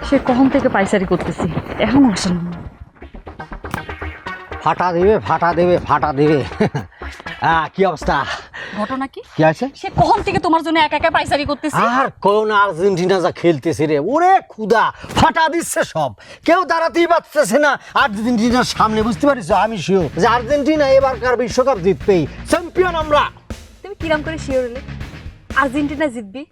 সে কখন থেকে পাইচারি করতেছি, এখন আসেন। ফাটা দেবে ফাটা দেবে ফাটা দেবে। কি অবস্থা? ঘটনা কি? কি আছে? সে কখন থেকে তোমার জন্য একা একা পাইচারি করতেছি। আর কোন আর্জেন্টিনা যা খেলতেছে রে, ওরে খুদা ফাটা দিচ্ছে সব, কেউ দাঁড়াতেই পারতেছে না আর্জেন্টিনার সামনে। বুঝতে পারিস? আমি শিওর যে আর্জেন্টিনা এবারকার বিশ্বকাপ জিতবেই, চ্যাম্পিয়ন আমরা। তুমি কিরাম করে শিওর হলে আর্জেন্টিনা জিতবি?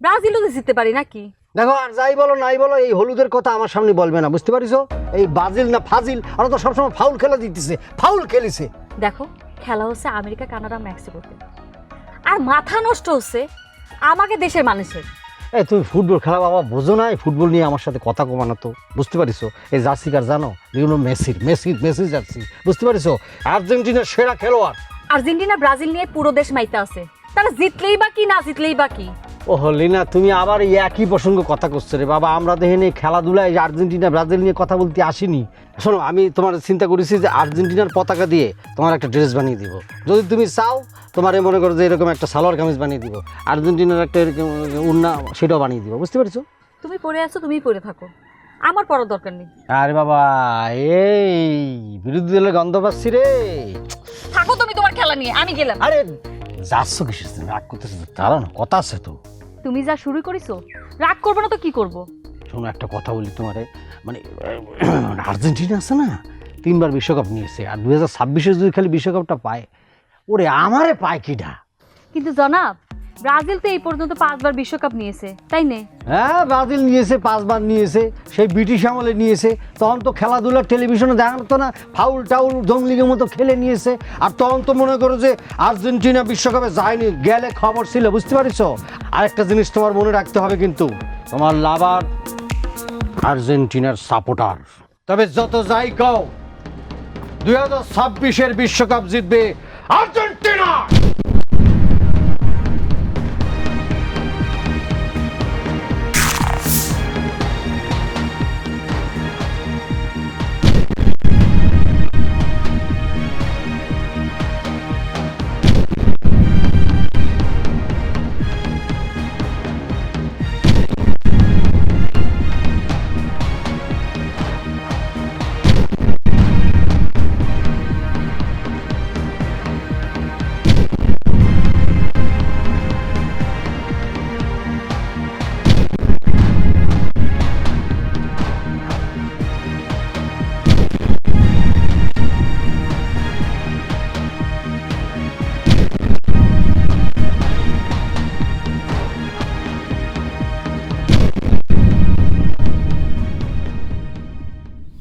ব্রাজিলও তো জিততে পারি নাকি? দেখো, আর যাই বলো নাই বলো, এই হলুদের কথা আমার সামনে বলবে না। বুঝতে পারিস? এই ব্রাজিল না ফাজিল, ওরা তো সবসময় ফাউল খেলা জিততেছে, ফাউল খেলিছে। দেখো, খেলা হচ্ছে আমেরিকা, কানাডা, মেক্সিকোতে, আর মাথা নষ্ট হচ্ছে আমাকে দেশের মানুষের। এই তুমি ফুটবল খেলা বাবা বোঝো না, এই ফুটবল নিয়ে আমার সাথে কথা কমানো তো। বুঝতে পারিস? এই জার্সি কার জানো? বিভিন্ন মেসি জার্সি। বুঝতে পারিস? আর্জেন্টিনার সেরা খেলোয়াড়। আর্জেন্টিনা ব্রাজিল নিয়ে পুরো দেশ মাইতে আছে, তারা জিতলেই বা কি, না জিতলেই বা কি। ও হলিনা, তুমি আবার এই একই প্রসঙ্গ কথা করছো রে বাবা। আমরা দেখেন এই খেলাধুলায় আর্জেন্টিনা ব্রাজিল নিয়ে কথা বলতে আসিনি। শোনো, আমি তোমার চিন্তা করেছি যে আর্জেন্টিনার পতাকা দিয়ে তোমার একটা ড্রেস বানিয়ে দিব। যদি তুমি চাও, তোমার মনে করো যে এরকম একটা সালোয়ার কামিজ বানিয়ে দিব, আর্জেন্টিনার একটা এরকম উন্না সেটাও বানিয়ে দিব। বুঝতে পারছো? তুমি পরে আছো, তুমি পরে থাকো, আমার পড়ার দরকার নেই। আরে বাবা, এই বিরোধী দলের গন্ধ পাচ্ছি রে। থাকো তুমি তোমার খেলা নিয়ে, আমি গেলাম। আরে যাচ্ছ কিসের জন্য? রাগ করতেছে? দাঁড়াও না, কথা আছে তো। তুমি যা শুরু করেছো, রাগ করবো না তো কি করব? শোনো, একটা কথা বলি তোমারে, মানে আর্জেন্টিনা আছে না, 3বার বিশ্বকাপ নিয়েছে, আর 2026-এ যদি খালি বিশ্বকাপটা পায়, ওরে আমারে পায় কিডা? কিন্তু জনাব, ব্রাজিল তো এই পর্যন্ত 5বার বিশ্বকাপ নিয়েছে, তাই না? হ্যাঁ, ব্রাজিল নিয়েছে, 5বার নিয়েছে, সেই ব্রিটিশ আমলে নিয়েছে। তখন তো খেলাধুলার টেলিভিশনে দেখানো তো না, ফাউল টাউল জঙ্গলিগের মতো খেলে নিয়েছে। আর তখন তো মনে করো যে আর্জেন্টিনা বিশ্বকাপে যায়নি, গেলে খবর ছিল। বুঝতে পারিস? আরেকটা জিনিস তোমার মনে রাখতে হবে, কিন্তু তোমার লাভার আর্জেন্টিনার সাপোর্টার। তবে যত যাই কও, 2026-এর বিশ্বকাপ জিতবে আর্জেন্টিনা।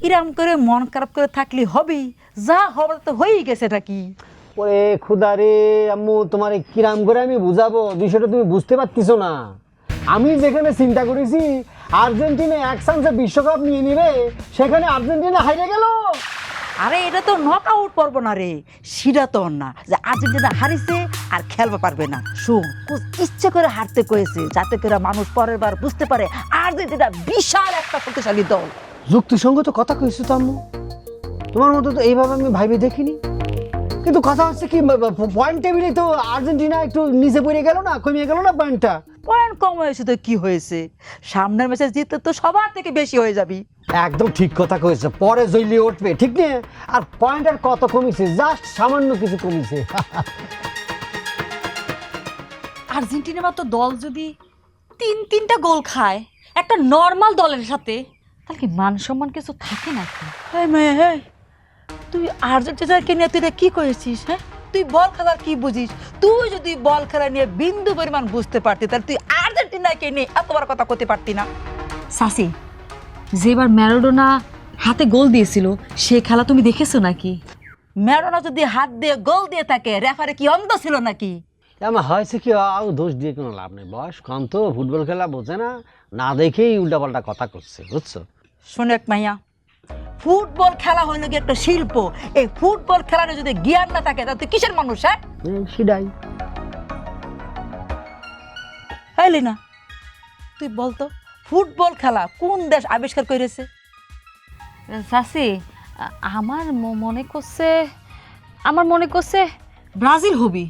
কিরাম করে মন খারাপ করে থাকলে হবেই, যা হবার তো হয়েই গেছে। এটা কি? ওরে খুদা রে আম্মু, তোমার কিরাম করে আমি বুঝাবো, বিষয়টা তুমি বুঝতে পারতেছো না। আমি যেখানে চিন্তা করেছি আর্জেন্টিনা এক চান্সে বিশ্বকাপ নিয়ে নেবে, সেখানে আর্জেন্টিনা হারিয়ে গেল। আরে এটা তো নক আউট পর্ব না রে, সেটা তো না যে আর্জেন্টিনা হারিছে আর খেলতে পারবে না। শুন, ইচ্ছে করে হারতে কয়েছে, যাতে করে মানুষ পরের বার বুঝতে পারে আর্জেন্টিনা বিশাল একটা শক্তিশালী দল। যুক্তিসঙ্গত কথা কইছো তো আম্মু, তোমার মতো তো এইভাবে আমি ভাইবে দেখিনি। কিন্তু কথা হচ্ছে কি, পয়েন্ট টেবিলে তো আর্জেন্টিনা একটু নিচে পড়ে গেল না, কমিয়ে গেল না পয়েন্টটা? পয়েন্ট কম হয়েছে তো কি হয়েছে, সামনের ম্যাচে জিততে তো সবার থেকে বেশি হয়ে যাবি। একদম ঠিক কথা কয়েছে, পরে জইলে উঠবে, ঠিক না? আর পয়েন্ট আর কত কমিছে? জাস্ট সামান্য কিছু কমিছে। আর্জেন্টিনার মতো দল যদি 3-3টা গোল খায় একটা নর্মাল দলের সাথে, তাহলে কি মান সম্মান কিছু থাকে নাকি? এই মেয়ে, এই তুই আর্জেন্টিনাকে নিয়ে তুই এটা কি করেছিস? হ্যাঁ, তুই বল খেলার কি বুঝিস? তুই যদি বল খেলা নিয়ে বিন্দু পরিমাণ বুঝতে পারতি, তাহলে তুই আর্জেন্টিনাকে নিয়ে এতবার কথা করতে পারতি না। সাসি, যেবার ম্যারাডোনা হাতে গোল দিয়েছিল সে খেলা তুমি দেখেছো নাকি? ম্যারাডোনা যদি হাত দিয়ে গোল দিয়ে থাকে, রেফারি কি অন্ধ ছিল নাকি? আমার হয়েছে কি, দোষ দিয়ে কোনো লাভ নেই, বয়স কম তো, ফুটবল খেলা বোঝে না, না দেখেই উল্টাপাল্টা কথা করছে। বুঝছো? শোনেক মাইয়া, ফুটবল খেলা হইল কি একটা শিল্প। এই ফুটবল খেলার যদি জ্ঞান না থাকে, তাহলে তুই কিসের মানুষ? হ্যাঁ, সেটাই। তাইলি না, তুই বলতো ফুটবল খেলা কোন দেশ আবিষ্কার করেছে? সাসি, আমার মনে করছে ব্রাজিল হবি।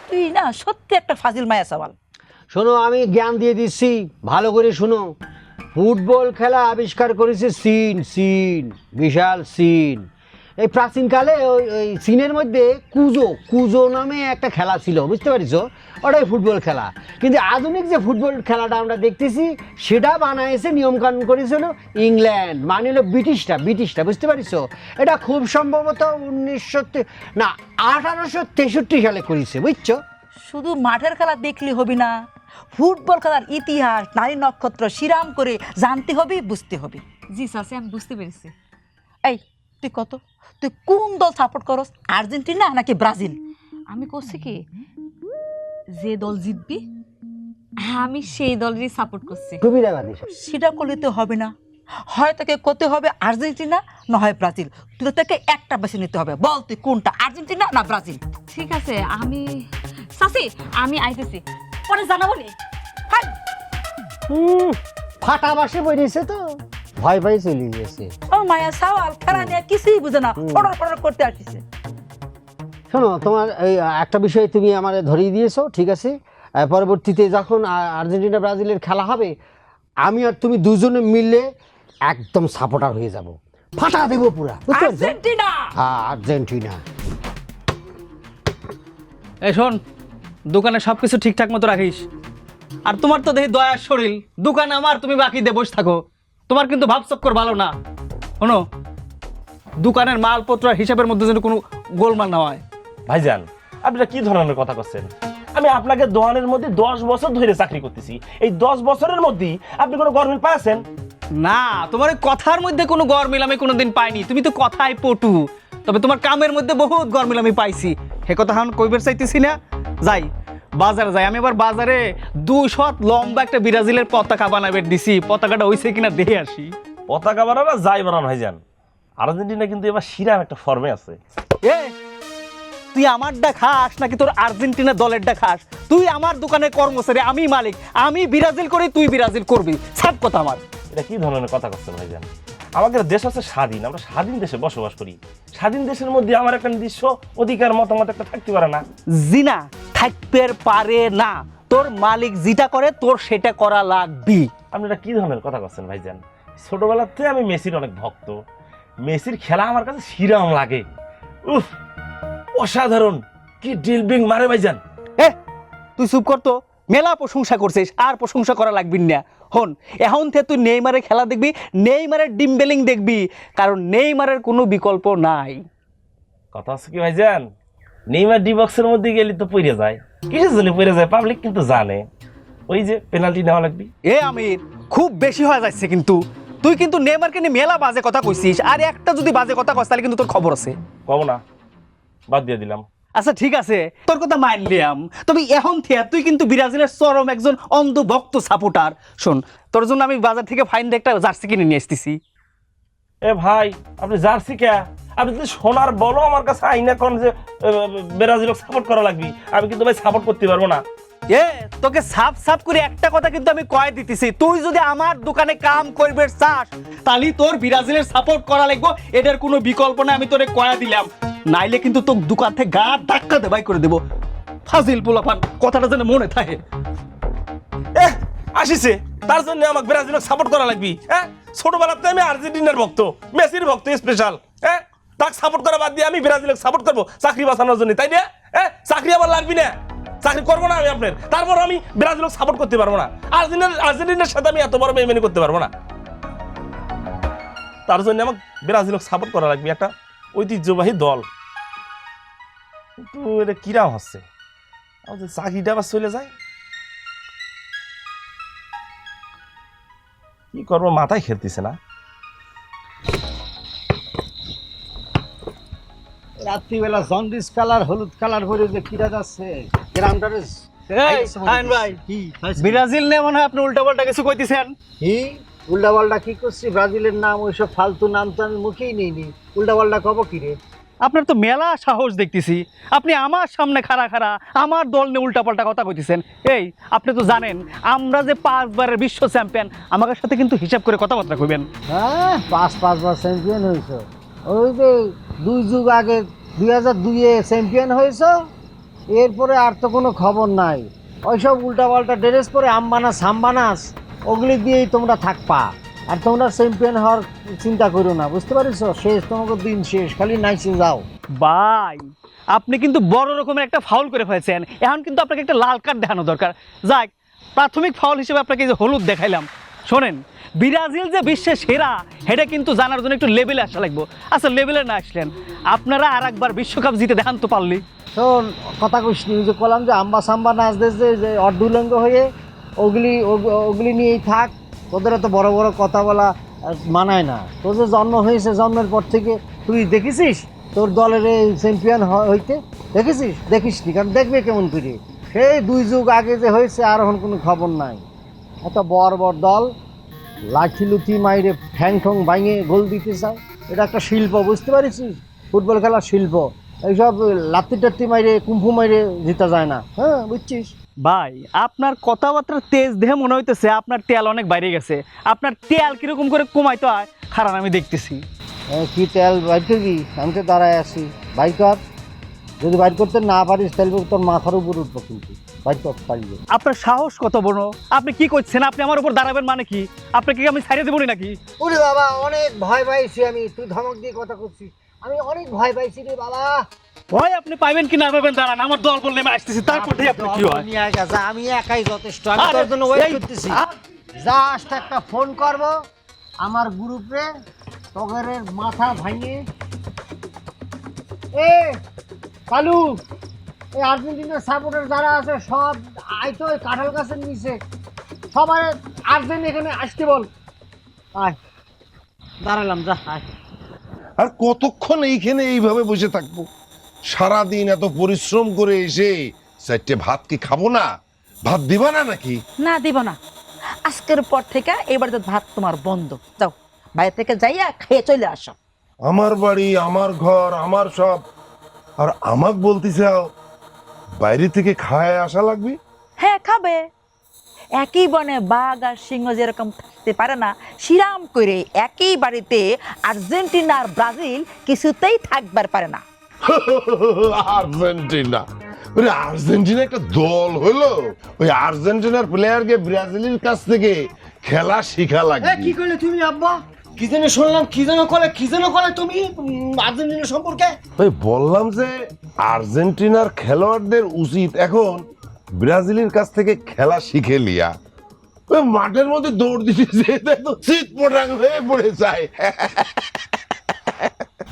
তুই না সত্যি একটা ফাজিল মায়া সওয়াল। শোনো, আমি জ্ঞান দিয়ে দিচ্ছি, ভালো করে শুনো। ফুটবল খেলা আবিষ্কার করেছে চীন, চীন বিশাল চীন। এই প্রাচীনকালে ওই চীনের মধ্যে কুজো নামে একটা খেলা ছিল, বুঝতে পারিস? ওটাই ফুটবল খেলা। কিন্তু আধুনিক যে ফুটবল খেলাটা আমরা দেখতেছি সেটা বানাইছে, নিয়মকানুন করেছিল ইংল্যান্ড, মানে হলো ব্রিটিশরা, বুঝতে পারিস? এটা খুব সম্ভবত 1863 সালে করেছে, বুঝছো? শুধু মাঠের খেলা দেখলে হবে না, ফুটবল খেলার ইতিহাস, নারী নক্ষত্র শিরাম করে জানতে হবে, বুঝতে হবে। জি চাচি, আমি বুঝতে পেরেছি। এই তুই তুই কোন দল সাপোর্ট করস, আর্জেন্টিনা নাকি ব্রাজিল? আমি করছি কি, যে দল জিতবি আমি সেই দলেরই সাপোর্ট করছি। সুবিধাবাদী। সেটা করলে তো হবে না, হয় তোকে করতে হবে আর্জেন্টিনা না হয় ব্রাজিল। তুই তোকে একটা বেছে নিতে হবে। বল তুই কোনটা, আর্জেন্টিনা না ব্রাজিল? ঠিক আছে, আমি চাচি আমি আইতেছি, পরে জানাবো নি। হাই, ফাটা বাসে বেরিয়েছে তো ভয় চলে গেছে। ও মায়া সাওয়াল খেলা নিয়ে কিছুই বুঝে না, অর্ডার করতে আসছে। শোনো, তোমার এই একটা বিষয় তুমি আমার ধরিয়ে দিয়েছো, ঠিক আছে? পরবর্তীতে যখন আর্জেন্টিনা ব্রাজিলের খেলা হবে, আমি আর তুমি দুজনে মিলে একদম সাপোর্টার হয়ে যাব, ফাটা দেবো পুরা, বুঝতে পারছো? আর্জেন্টিনা। হ্যাঁ, আর্জেন্টিনা। এই শোন, দোকানে সব কিছু ঠিকঠাক মতো রাখিস। আর তোমার তো দেখি দয়ার শরীর, দোকান আমার, তুমি বাকি দিয়ে বসে থাকো। তোমার কিন্তু ভাবচক্কর ভালো না। শোনো, দোকানের মালপত্র হিসাবের মধ্যে যেন কোনো গোলমাল না হয়। ভাইজান, আপনারা কি ধরনের কথা করছেন? আমি আপনাকে দোকানের মধ্যে 10 বছর ধরে চাকরি করতেছি। এই 10 বছরের মধ্যে আপনি কোনো গরমিল পাইছেন? না, তোমার ওই কথার মধ্যে কোনো গরমিল আমি কোনোদিন পাইনি। তুমি তো কথাই পটু, তবে তোমার কামের মধ্যে বহুত গরমিল আমি পাইছি। হে কথা এখন কইবার চাইতেছি না। যাই বাজারে যাই, আমি এবার বাজারে 200 লম্বা একটা ব্রাজিলের পতাকা বানাবে দিছি। পতাকাটা হইছে কিনা দেখে আসি। পতাকা বানানো যাই বানানো ভাইজান, আর্জেন্টিনা কিন্তু এবার শিরাম একটা ফর্মে আছে। এ তুই আমারটা খাস নাকি তোর আর্জেন্টিনা দলেরটা খাস? তুই আমার দোকানের কর্মচারী, আমি মালিক। আমি ব্রাজিল করি, তুই ব্রাজিল করবি, সব কথা আমার। এটা কি ধরনের কথা করছেন ভাইজান? আমাদের দেশ হচ্ছে স্বাধীন, আমরা স্বাধীন দেশে বসবাস করি। স্বাধীন দেশের মধ্যে আমার একটা নির্দিষ্ট অধিকার মতামত একটা থাকতে পারে না? জিনা থাকতে পারে না। তোর মালিক যেটা করে তোর সেটা করা লাগবি। আপনারা কি ধরনের কথা করছেন ভাইজান? ছোটবেলার থেকে আমি মেসির অনেক ভক্ত। মেসির খেলা আমার কাছে শিরাম লাগে। উফ, অসাধারণ, কি ড্রিবলিং মারে ভাইজান। এ তুই চুপ কর তো, মেলা প্রশংসা করছিস, আর প্রশংসা করা লাগবি না। হন, এখন থেকে তুই নেইমারের খেলা দেখবি, নেইমারের ডিম্বেলিং দেখবি, কারণ নেইমারের কোনো বিকল্প নাই। কথা হচ্ছে কি ভাইজান, নেইমার ডি বক্সের মধ্যে গেলে তো পড়ে যায়। কিসের জন্য পড়ে যায় পাবলিক কিন্তু জানে, ওই যে পেনাল্টি নেওয়া লাগবে। এ আমির, খুব বেশি হয়ে যাচ্ছে কিন্তু। তুই কিন্তু নেইমারকে নিয়ে মেলা বাজে কথা কইছিস, আর একটা যদি বাজে কথা কস তাহলে কিন্তু তোর খবর আছে। কব না, বাদ দিয়ে দিলাম। আচ্ছা ঠিক আছে, তোর কথা মানলাম, তবে এখন থেকে তুই কিন্তু ব্রাজিলের চরম একজন অন্ধভক্ত সাপোর্টার। শোন, তোর জন্য আমি বাজার থেকে ফাইন একটা জার্সি কিনে নিয়ে আসতেছি। এ ভাই, আপনি জার্সি কে? আপনি যদি সোনার বলো আমার কাছে আইনা কোন যে ব্রাজিলকে সাপোর্ট করা লাগবে, আমি কিন্তু ভাই সাপোর্ট করতে পারবো না। এ তোকে সাফ সাফ করে একটা কথা কিন্তু আমি কয়ে দিতেছি, তুই যদি আমার দোকানে কাম করবে চাস তাহলে তোর ব্রাজিলের সাপোর্ট করা লাগবে, এটার কোনো বিকল্প না। আমি তোরে কয়ে দিলাম, নাইলে কিন্তু তোর দোকান থেকে গা ধাক্কা দেবাই করে দেবো। ফাজিল পোলাপান, কথাটা যেন মনে থাকে। আসিছে তার জন্য আমাকে ব্রাজিলকে সাপোর্ট করা লাগবে? হ্যাঁ, ছোটবেলাতে আমি আর্জেন্টিনার ভক্ত, মেসির ভক্ত স্পেশাল। হ্যাঁ, তাকে সাপোর্ট করা বাদ দিয়ে আমি ব্রাজিলকে সাপোর্ট করবো চাকরি বাঁচানোর জন্য, তাই না? হ্যাঁ, চাকরি আমার লাগবে না, চাকরি করবো না আমি আপনার। তারপর আমি ব্রাজিলকে সাপোর্ট করতে পারবো না, আর্জেন্টিনার সাথে আমি এত বড় মেহমানি করতে পারবো না। তার জন্য আমাকে ব্রাজিলকে সাপোর্ট করা লাগবে, একটা ঐতিহ্যবাহী দল। কিন্তু এটা কিরাম হচ্ছে, আমাদের চাকরিটা আবার চলে যায়, কি করবো মাথায় খেলতেছে না। রাত্রিবেলা জন্ডিস কালার হলুদ কালার করে যে কিরা যাচ্ছে গ্রামটারে। ব্রাজিল নিয়ে মনে হয় আপনি উল্টাপাল্টা কিছু কইতেছেন। কি উল্টাপাল্টা কি করছি? ব্রাজিলের নাম, ওইসব ফালতু নাম তো আমি মুখেই নিইনি। উল্টাপাল্টা কব কি রে? আপনার তো মেলা সাহস দেখতেছি, আপনি আমার সামনে খাড়া খাড়া আমার দল নিয়ে উল্টাপাল্টা কথা কইতেছেন। এই আপনি তো জানেন আমরা যে 5 বারের বিশ্ব চ্যাম্পিয়ন, আমাদের সাথে কিন্তু হিসাব করে কথাবার্তা কইবেন। হ্যাঁ, 5বার চ্যাম্পিয়ন হয়েছ। ওই যে 2 যুগ আগে 2002-এ চ্যাম্পিয়ন হয়েছ, এরপরে আর তো কোনো খবর নাই। ওইসব উল্টাপাল্টা ড্রেস পরে আমবানাস হামবানাস ওগুলি দিয়েই তোমরা থাকবা। আর তোমরা চ্যাম্পিয়ন হওয়ার চিন্তা করো না, বুঝতে পারিস? শেষ, তোমাকে দিন শেষ, খালি নাইসে যাও। ভাই আপনি কিন্তু বড় রকমের একটা ফাউল করে ফেলেছেন, এখন কিন্তু আপনাকে একটা লাল কার্ড দেখানো দরকার। যাক, প্রাথমিক ফাউল হিসেবে আপনাকে এই যে হলুদ দেখাইলাম। শোনেন, ব্রাজিল যে বিশ্বের সেরা সেটা কিন্তু জানার জন্য একটু লেভেলে আসা লাগবে। আচ্ছা, লেভেলে না আসলেন, আপনারা আর একবার বিশ্বকাপ জিতে দেখান তো পারলি। শোন, কথা কইস নি, ওই যে বললাম যে আম্বা সাম্বা নাচ দিয়েছে যে অর্ধুলঙ্গ হয়ে, ওগুলি নিয়েই থাক। তোদের এত বড় বড় কথা বলা মানায় না। তোর যে জন্ম হয়েছে, জন্মের পর থেকে তুই দেখেছিস তোর দলের চ্যাম্পিয়ন হইতে? দেখেছিস? দেখিস নি, কারণ দেখবে কেমন করে? সেই 2 যুগ আগে যে হয়েছে, আর এখন কোনো খবর নাই। এত বড় বড় দল লাঠি লুথি মাইরে ঠ্যাং ঠং ভাঙে গোল দিতে চায়। এটা একটা শিল্প, বুঝতে পারিস? ফুটবল খেলার শিল্প। এইসব লাত্তি টাত্তি মাইরে কুম্ফু মাইরে জিতা যায় না, হ্যাঁ, বুঝছিস? ভাই আপনার কথাবার্তার তেজ দেখে মনে হইতেছে আপনার তেল অনেক বাইরে গেছে। আপনার তেল কিরকম করে কমাইতে হয় খারাপ আমি দেখতেছি। কি তেল বাইর করবি? আমি তো দাঁড়ায় আছি, বাইর কর। যদি বাইর করতে না পারিস তাহলে তোর মাথার উপর উঠবো, কিন্তু বাইর করতে পারবি। আপনার সাহস কত বড়? আপনি কি করছেন? আপনি আমার উপর দাঁড়াবেন মানে কি? আপনাকে কি আমি ছাড়িয়ে দেবো নাকি? ওরে বাবা, অনেক ভয় পাইছি আমি। তুই ধমক দিয়ে কথা করছিস, আমি অনেক ভয় পাইছি রে বাবা। ভয় আপনি পাইবেন কি না পাবেন দাঁড়ান, আমার দল বললে আমি আসতেছি, তারপর দেখি আপনি কি হয়। আমি একাই যথেষ্ট, আমি তোর জন্য ওয়েট করতেছি। জাস্ট একটা ফোন করব আমার গ্রুপে, তোদের মাথা ভাঙিয়ে। এ কালু, এই আর্জেন্টিনার সাপোর্টার যারা আছে সব আইতো ওই কাঁঠাল গাছের নিচে, সবাই আর্জেন্ট এখানে আসতে বল। আয়, দাঁড়ালাম, যা আয়। আর কতক্ষণ এইখানে এইভাবে বসে থাকবো? সারাদিন এত পরিশ্রম করে এসে 4টে ভাত কি খাবো না? ভাত দিবা না নাকি? না, দিব না। আজকের পর থেকে এবার ভাত তোমার বন্ধ। যাও, বাইরে থেকে যাইয়া খেয়ে চলে আসো। আমার বাড়ি, আমার ঘর, আমার সব, আর আমাক বলতে চাও বাইরে থেকে খায় আসা লাগবে? হ্যাঁ, খাবে। একই বনে বাঘ আর সিংহ যেরকম থাকতে পারে না, সিরাম করে একই বাড়িতে আর্জেন্টিনা আর ব্রাজিল কিছুতেই থাকবার পারে না। আর্জেন্টিনা, ওরে আর্জেন্টিনা একটা দল হলো, ওই আর্জেন্টিনার প্লেয়ারকে ব্রাজিলের কাছ থেকে খেলা শিখা লাগবে। কি করলে তুমি আব্বা? কি যেন শুনলাম, কি যেন কলে তুমি আর্জেন্টিনা সম্পর্কে? ওই বললাম যে আর্জেন্টিনার খেলোয়াড়দের উচিত এখন ব্রাজিলের কাছ থেকে খেলা শিখে লিয়া। ওই মাঠের মধ্যে দৌড় দিতে যেতে তো চিত পটাং হয়ে পড়ে যায়।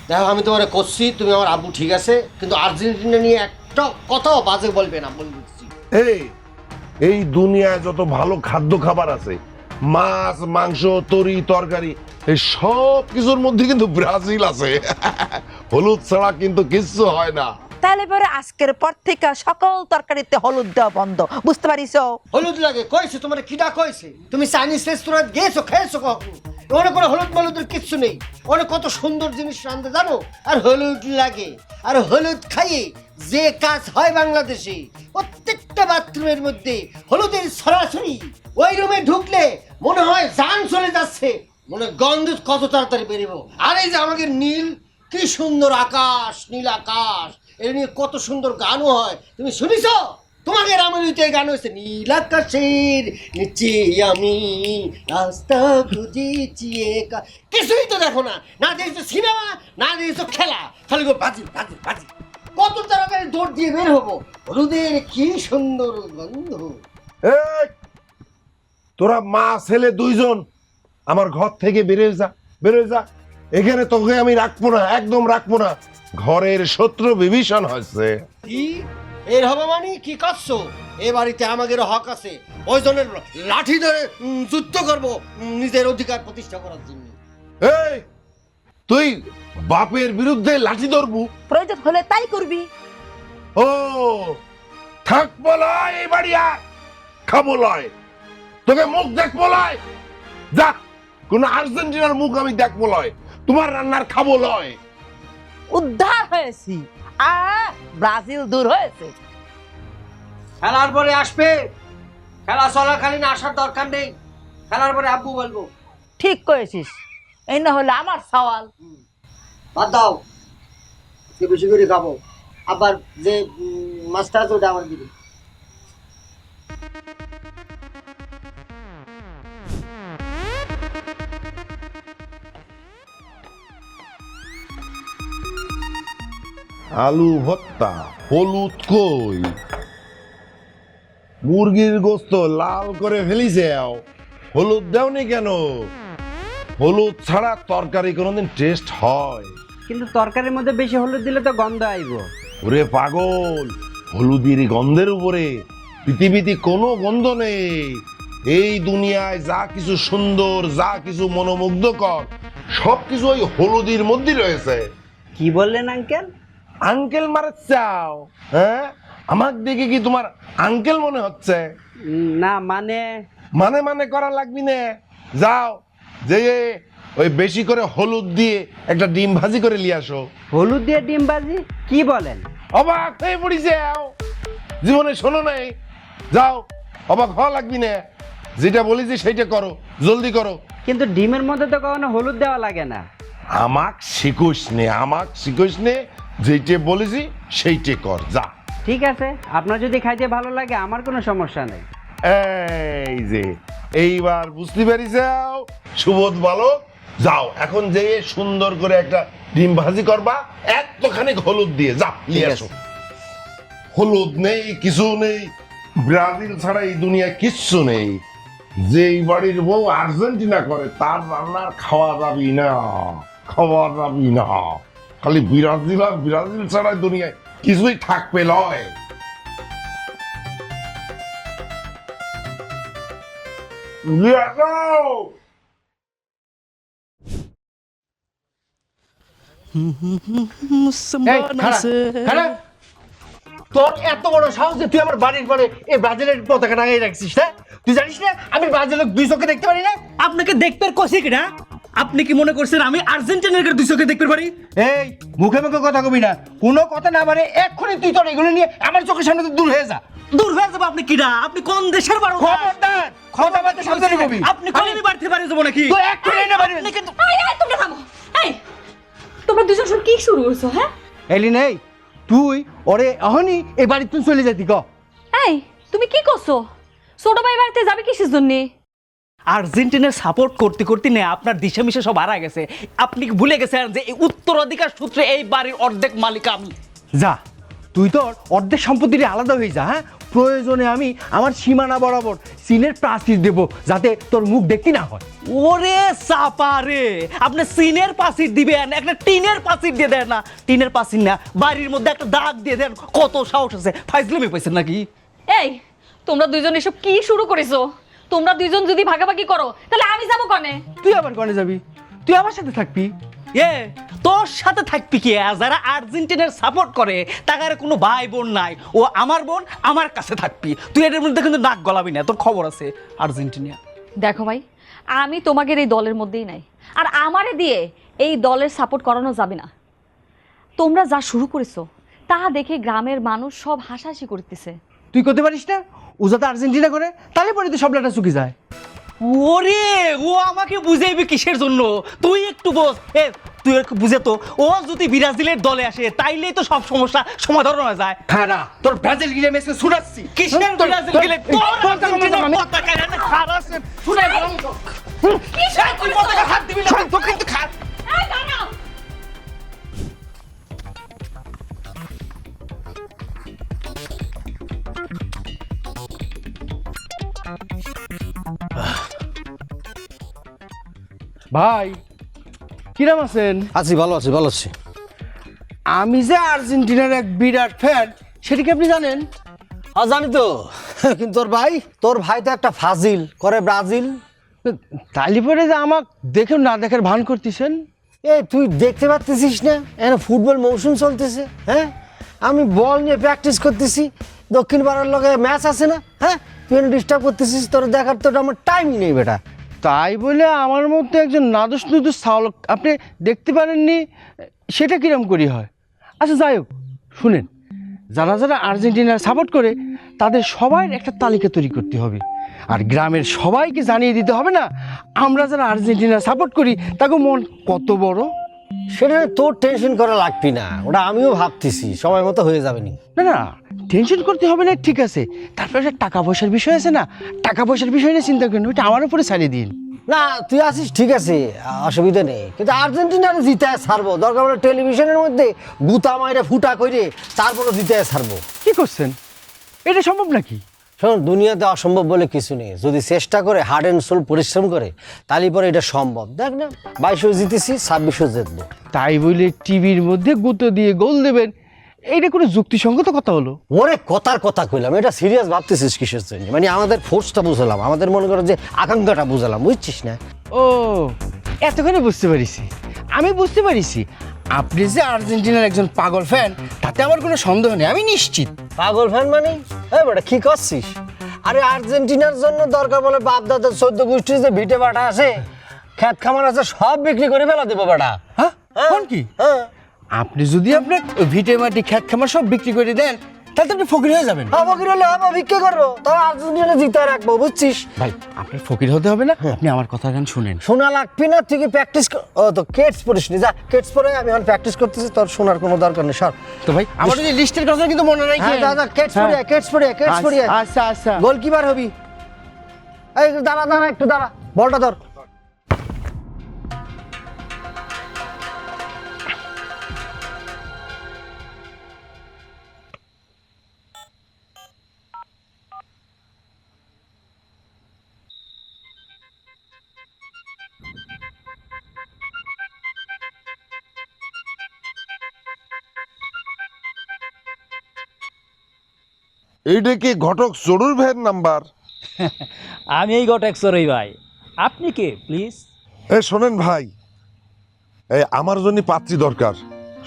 দেখো, আমি তোমার করছি, তুমি আমার আব্বু, ঠিক আছে, কিন্তু আর্জেন্টিনা নিয়ে একটা কথাও বাজে বলবে না, বলে দিচ্ছি। এই দুনিয়ায় যত ভালো খাদ্য খাবার আছে, মাছ মাংস তরি তরকারি, এই সব কিছুর মধ্যে কিন্তু ব্রাজিল আছে। হলুদ ছাড়া কিন্তু কিচ্ছু হয় না। তাহলে পরে আজকের পর থেকে সকল তরকারিতে হলুদ দেওয়া বন্ধ, বুঝতে পারিস? হলুদ লাগে কইছে তোমার? কিডা কইছে? তুমি চাইনিজ রেস্টুরেন্ট গেছো, খেয়েছো কখন? ওখানে কোনো হলুদ মলুদের কিচ্ছু নেই। ওখানে কত সুন্দর জিনিস রাঁধতে জানো, আর হলুদ লাগে। আর হলুদ খাইয়ে যে কাজ হয় বাংলাদেশে, প্রত্যেকটা বাথরুমের মধ্যে হলুদের সরাসরি। ওই রুমে ঢুকলে মনে হয় জান চলে যাচ্ছে, মনে গন্ধ কত তাড়াতাড়ি বেরোবো। আর এই যে আমাদের নীল, কি সুন্দর আকাশ, নীল আকাশ, এ নিয়ে কত সুন্দর গানও হয়। তুমি শুনিছো? তোমাকে রামনীতে গান হয়েছে, নীল আকাশের নিচে আমি রাস্তা খুঁজেছি একা। কিছুই তো দেখো না, না দেখছো সিনেমা, না দেখছো খেলা, খালি বাজি বাজি বাজি। কত তাড়াতাড়ি দৌড় দিয়ে বের হবো, হলুদের কি সুন্দর গন্ধ। এই, তোরা মা ছেলে দুইজন আমার ঘর থেকে বেরিয়ে যা, বেরিয়ে যা। এখানে তোকে আমি রাখবো না, একদম রাখবো না। ঘরের শত্রু বিভীষণ হয়েছে। কি এর হবে মানে? কি করছো? এ বাড়িতে আমাদের হক আছে, ওই জনের লাঠি ধরে যুদ্ধ করবো নিজের অধিকার প্রতিষ্ঠা করার জন্য। এই, তুই বাপের বিরুদ্ধে লাঠি ধরবু? প্রয়োজন হলে তাই করবি। ও থাক বলয়, এই বাড়ি আর খাবো লয়, তোকে মুখ দেখবো লয়। যা, কোন আর্জেন্টিনার মুখ আমি দেখবো লয়, তোমার রান্নার খাবো লয়। উদ্ধার হয়েছি, আর ব্রাজিল দূর হয়েছে। খেলার পরে আসবে, খেলা চলাকালীন আসার দরকার নেই, খেলার পরে আব্বু বলবো। ঠিক করেছিস, এই না হলে আমার সওয়াল। বাদ দাও, বেশি করে খাবো। আবার যে মাছটা আছে ওটা আমার দিবে। আলু ভর্তা, হলুদ কই? মুরগির গোস্ত লাল করে ফেলিছে, হলুদ দাওনি কেন? হলুদ ছাড়া তরকারি কোনোদিন টেস্ট হয়? কিন্তু তরকারির মধ্যে বেশি হলুদ দিলে তো গন্ধ আইব। ওরে পাগল, হলুদের গন্ধের উপরে পৃথিবীতে কোনো গন্ধ নেই। এই দুনিয়ায় যা কিছু সুন্দর, যা কিছু মনোমুগ্ধকর, সবকিছু ওই হলুদের মধ্যে রয়েছে। কি বললেন আঙ্কেল? আঙ্কেল মারা চাও? হ্যাঁ, আমার দেখে কি তোমার আঙ্কেল মনে হচ্ছে? না মানে মানে মানে করা লাগবি না। যাও, যে ওই বেশি করে হলুদ দিয়ে একটা ডিম ভাজি করে নিয়ে আসো। হলুদ দিয়ে ডিম ভাজি? কি বলেন? অবাক হয়ে পড়িছে, জীবনে শোনো নাই? যাও, অবাক হওয়া লাগবি না, যেটা বলেছি সেইটা করো, জলদি করো। কিন্তু ডিমের মধ্যে তো কখনো হলুদ দেওয়া লাগে না। আমাক শিখোস নে, আমাক শিখোস নে, যেইটা বলেছি সেইটা কর, যা। ঠিক আছে, আপনার যদি খাইতে ভালো লাগে আমার কোনো সমস্যা নেই। এই যে এইবার বুঝতে পারিস, সুবোধ বালক। যাও, এখন যে সুন্দর করে একটা ডিম ভাজি করবা, এতখানি হলুদ দিয়ে, যা নিয়ে আসো। হলুদ নেই, কিছু নেই, ব্রাজিল ছাড়া এই দুনিয়া কিচ্ছু নেই। যেই বাড়ির বউ আর্জেন্টিনা করে তার রান্নার খাওয়া যাবি না, খাওয়া যাবি না। খালি ব্রাজিল আর ব্রাজিল ছাড়া দুনিয়ায় কিছুই থাকবে লয়। এই, খাড়া, খাড়া। তোর এত বড় সাহস যে তুই আমার বাড়ির পরে এই ব্রাজিলের পতাকা টাঙিয়ে রাখছিস, হ্যাঁ? তুই জানিস না আমি ব্রাজিলের দুই চোখে দেখতে পারি না? আপনাকে দেখতে কষি কিনা? আপনি কি মনে করছেন আমি আর্জেন্টিনাকে দুই চোখে দেখতে পারি? এই, মুখে মুখে কথা কবি না, কোনো কথা না পারে এক্ষুনি তুই তোর এগুলো নিয়ে আমার চোখের সামনে থেকে দূর হয়ে যা। দূর হয়ে যাবো আপনি কিনা? আপনি কোন দেশের বারো? খবরদার, কথা বলতে সাবধানে কবি। আপনি কোন বাড়তে পারে যাবো নাকি? তুই এক্ষুনি এনে বাড়ি। এই, তোমরা থামো। এই, তোমরা দুজন শুনে কি শুরু করছো? হ্যাঁ, এলি নেই, তুই ওরে এখনই এই বাড়ি তুই চলে যেতি ক। এই তুমি কি করছো? ছোট ভাই বাড়িতে যাবে কিসের জন্য? আর্জেন্টিনার সাপোর্ট করতে করতে না আপনার দিশা মিশে সব হারা গেছে। আপনি কি ভুলে গেছেন যে এই উত্তরাধিকার সূত্রে এই বাড়ির অর্ধেক মালিক আমি? যা, তুই তোর অর্ধেক সম্পত্তিটি আলাদা হয়ে যা। হ্যাঁ, প্রয়োজনে আমি আমার সীমানা বরাবর চীনের প্রাচীর দেব, যাতে তোর মুখ দেখতে না হয়। ওরে সাপারে, আপনি সিনের পাসির দিবেন, একটা টিনের পাসির দিয়ে দেন না। টিনের পাসির না, বাড়ির মধ্যে একটা দাগ দিয়ে দেন। কত সাহস আছে? ফাইজলামি পাইছেন নাকি? এই, তোমরা দুইজন এসব কি শুরু করেছো? তোমরা দুইজন যদি ভাগাভাগি করো তাহলে আমি যাবো কনে? তুই আবার কনে যাবি? তুই আমার সাথে থাকবি। এ তোর সাথে থাকবি কি? যারা আর্জেন্টিনার সাপোর্ট করে তাদের কোনো ভাই বোন নাই। ও আমার বোন, আমার কাছে থাকবি। তুই এটার মধ্যে কিন্তু নাক গলাবি না, তোর খবর আছে। আর্জেন্টিনা দেখো ভাই, আমি তোমাদের এই দলের মধ্যেই নাই, আর আমারে দিয়ে এই দলের সাপোর্ট করানো যাবে না। তোমরা যা শুরু করেছো তা দেখে গ্রামের মানুষ সব হাসাহাসি করতেছে। তুই করতে পারিস না? ও যাতে আর্জেন্টিনা করে, তাহলে পরে তো সব লাটা চুকি যায়। ওরে, ও আমাকে বুঝাইবে কিসের জন্য? তুই একটু বোঝ। তুই একটু বুঝে তো, ও যদি ব্রাজিলের দলে আসে তাইলেই তো সব সমস্যা সমাধান হয়ে যায়। হ্যাঁ না, তোর ব্রাজিল গিয়ে মেসে ছুটাচ্ছি। কিসের ব্রাজিল গেলে তোর আর্জেন্টিনার পতাকা এনে খারাসেন শুনে গেলাম। কিসের তুই পতাকা হাত দিবি না? তো কিন্তু খা। এই দাঁড়াও, ভাই, কিরাম আছেন? আছি, ভালো আছি, ভালো আছি। আমি যে আর্জেন্টিনার এক বিরাট ফ্যান, সেটা কি আপনি জানেন? হ্যাঁ জানি তো, কিন্তু তোর ভাই তো একটা ফাজিল করে ব্রাজিল। তালি পরে যে আমাকে দেখেও না দেখার ভান করতেছেন। এ তুই দেখতে পাচ্ছিস না এখানে ফুটবল মৌসুম চলতেছে? হ্যাঁ, আমি বল নিয়ে প্র্যাকটিস করতেছি, দক্ষিণ পাড়ার লগে ম্যাচ আছে না? হ্যাঁ, তুই ডিস্টার্ব করতেছিস, তোর দেখার তো আমার টাইমই নেই বেটা। তাই বলে আমার মধ্যে একজন নাদুস নুদুস চালক আপনি দেখতে পারেননি, সেটা কিরম করি হয়? আচ্ছা যাই হোক, শুনেন, যারা যারা আর্জেন্টিনার সাপোর্ট করে তাদের সবার একটা তালিকা তৈরি করতে হবে, আর গ্রামের সবাইকে জানিয়ে দিতে হবে না আমরা যারা আর্জেন্টিনার সাপোর্ট করি তাকে মন কত বড়। সেটা তোর টেনশন করা লাগবি না, ওটা আমিও ভাবতেছি সময় মতো হয়ে যাবে নি। না না, টেনশন করতে হবে না, ঠিক আছে। তারপরে একটা টাকা পয়সার বিষয় আছে না, টাকা পয়সার বিষয় নিয়ে চিন্তা করেন, ওইটা আমার উপরে ছাড়িয়ে দিন। না তুই আসিস ঠিক আছে, অসুবিধা নেই, কিন্তু আর্জেন্টিনারে জিতে ছাড়বো, দরকার হলে টেলিভিশনের মধ্যে গুতা মাইরে ফুটা করে তারপরে জিতে ছাড়বো। কি করছেন? এটা সম্ভব নাকি? শোন, দুনিয়াতে অসম্ভব বলে কিছু নেই, যদি চেষ্টা করে হার্ড অ্যান্ড সোল পরিশ্রম করে তাহলে পরে এটা সম্ভব। দেখ না, 22 জিতেছি, 26 জিতবো। তাই বলে টিভির মধ্যে গুঁতো দিয়ে গোল দেবেন, এইটা কোনো যুক্তিসঙ্গত কথা হলো? ওরে কথার কথা কইলাম, এটা সিরিয়াস ভাবতেছিস কিসের জন্য? মানে আমাদের ফোর্সটা বুঝালাম, আমাদের মনে করো যে আকাঙ্ক্ষাটা বুঝালাম, বুঝছিস না? ও, এতখানি বুঝতে পারিছি। আমি বুঝতে পারিছি আপনি যে আর্জেন্টিনার একজন পাগল ফ্যান, তাতে আমার কোনো সন্দেহ নেই, আমি নিশ্চিত। পাগল ফ্যান মানে? হ্যাঁ বেটা, কি করছিস? আরে আর্জেন্টিনার জন্য দরকার বলে বাপ দাদার 14 গোষ্ঠীর যে ভিটে বাটা আছে, খেত খামার আছে, সব বিক্রি করে ফেলা দেবো বেটা। হ্যাঁ, কোন কি? হ্যাঁ আপনি যদি আপনার ভিটে মাটি খেত খামার সব বিক্রি করে দেন, তাহলে তো আপনি ফকির হয়ে যাবেন। ফকির হলে হবো, ভিক্ষে করবো, তবে আর্জেন্টিনা জিতে রাখবো, বুঝছিস? ভাই, আপনার ফকির হতে হবে না, আপনি আমার কথা গান শুনেন। শোনা লাগবি না, তুই কি প্র্যাকটিস? ও তো কেটস পড়িস নি, যা কেটস পরে, আমি এখন প্র্যাকটিস করতেছি, তোর শোনার কোনো দরকার নেই, সর। তো ভাই, আমার যদি লিস্টের কথা কিন্তু মনে রাখি। হ্যাঁ দাদা, কেটস পড়িয়া, কেটস পড়িয়া, কেটস পড়িয়া। আচ্ছা আচ্ছা। গোলকিপার হবি। এই দাঁড়া দাঁড়া, একটু দাঁড়া, বলটা ধর। এইটা কি ঘটক চড়ুর ভাইয়ের নাম্বার? আমি এই ঘটক সরই ভাই, আপনি কে প্লিজ? শোনেন ভাই, এই আমার জন্য পাত্রী দরকার,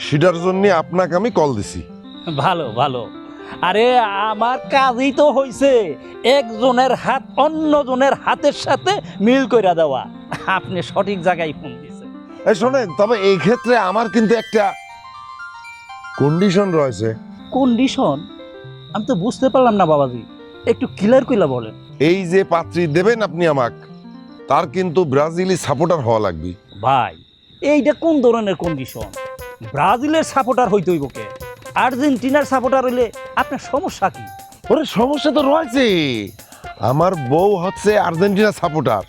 সেটার জন্য আপনাকে আমি কল দিছি। ভালো ভালো, আরে আমার কাজই তো হইছে একজনের হাত অন্যজনের হাতের সাথে মিল কইরা দেওয়া। আপনি সঠিক জায়গায় ফোন দিয়েছেন। শোনেন, তবে এই ক্ষেত্রে আমার কিন্তু একটা কন্ডিশন রয়েছে। কন্ডিশন? আমি তো বুঝতে পারলাম না বাবাজি, একটু ক্লিয়ার কইলা বলেন। এই যে পাত্রী দেবেন আপনি আমাক, তার কিন্তু ব্রাজিলি সাপোর্টার হওয়া লাগবে। ভাই, এইটা কোন ধরনের কন্ডিশন? ব্রাজিলের সাপোর্টার হইতে হইব কে? আর্জেন্টিনার সাপোর্টার হইলে আপনার সমস্যা কি? ওরে সমস্যা তো রয়েছে, আমার বউ হচ্ছে আর্জেন্টিনা সাপোর্টার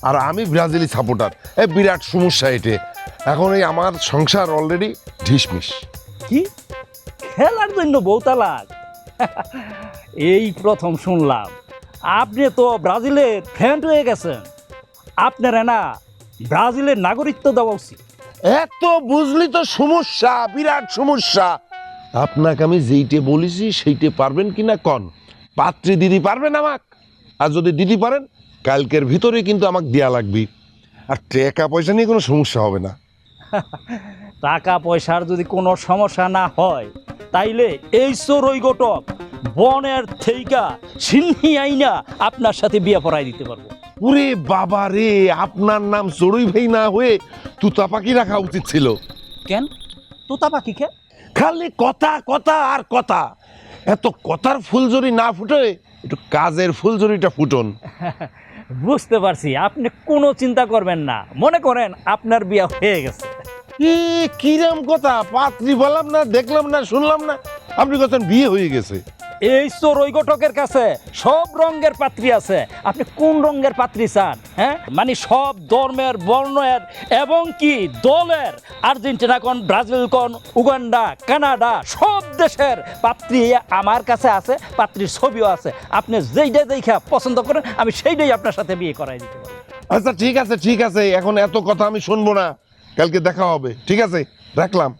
আর আমি ব্রাজিলি সাপোর্টার, বিরাট সমস্যা এটা। এখন এই আমার সংসার অলরেডি ঢিসমিস। কি খেলার জন্য বউ তালাক? এই প্রথম শুনলাম। আপনি তো ব্রাজিলের ফ্যান হয়ে গেছেন, আপনারা না ব্রাজিলের নাগরিকত্ব দেওয়া উচিত। এত বুঝলি তো সমস্যা, বিরাট সমস্যা। আপনাকে আমি যেইটে বলেছি সেইটে পারবেন কিনা কন? পাত্রী দিদি পারবেন আমাক? আর যদি দিদি পারেন, কালকের ভিতরে কিন্তু আমাকে দেয়া লাগবে। আর টাকা পয়সা নিয়ে কোনো সমস্যা হবে না। টাকা পয়সার যদি কোনো সমস্যা না হয়, তাইলে এই চোরই গোটক বনের থেইকা সিন্নি আইনা আপনার সাথে বিয়ে পড়াই দিতে পারবো। ওরে বাবা রে, আপনার নাম চড়ুই ভাই না হয়ে তুতা পাখি রাখা উচিত ছিল। কেন তোতা পাখি খে? খালি কথা কথা আর কথা, এত কথার ফুলঝুরি না ফুটে একটু কাজের ফুলঝুরিটা ফুটন। বুঝতে পারছি, আপনি কোনো চিন্তা করবেন না, মনে করেন আপনার বিয়ে হয়ে গেছে। কিরম কথা? পাত্রী বললাম না, দেখলাম না, শুনলাম না, আপনি কথা বিয়ে হয়ে গেছে। এই চোরই গোটকের কাছে সব রঙের পাত্রী আছে, আপনি কোন রঙের পাত্রী চান? হ্যাঁ, মানে সব ধর্মের, বর্ণের এবং কি দলের, আর্জেন্টিনা কোন, ব্রাজিল কোন, উগান্ডা, কানাডা, সব দেশের পাত্রী আমার কাছে আছে, পাত্রীর ছবিও আছে। আপনি যেইটাই দেখা পছন্দ করেন, আমি সেইটাই আপনার সাথে বিয়ে করাই দিতে পারি। আচ্ছা ঠিক আছে, ঠিক আছে, এখন এত কথা আমি শুনবো না, কালকে দেখা হবে। ঠিক আছে, রাখলাম।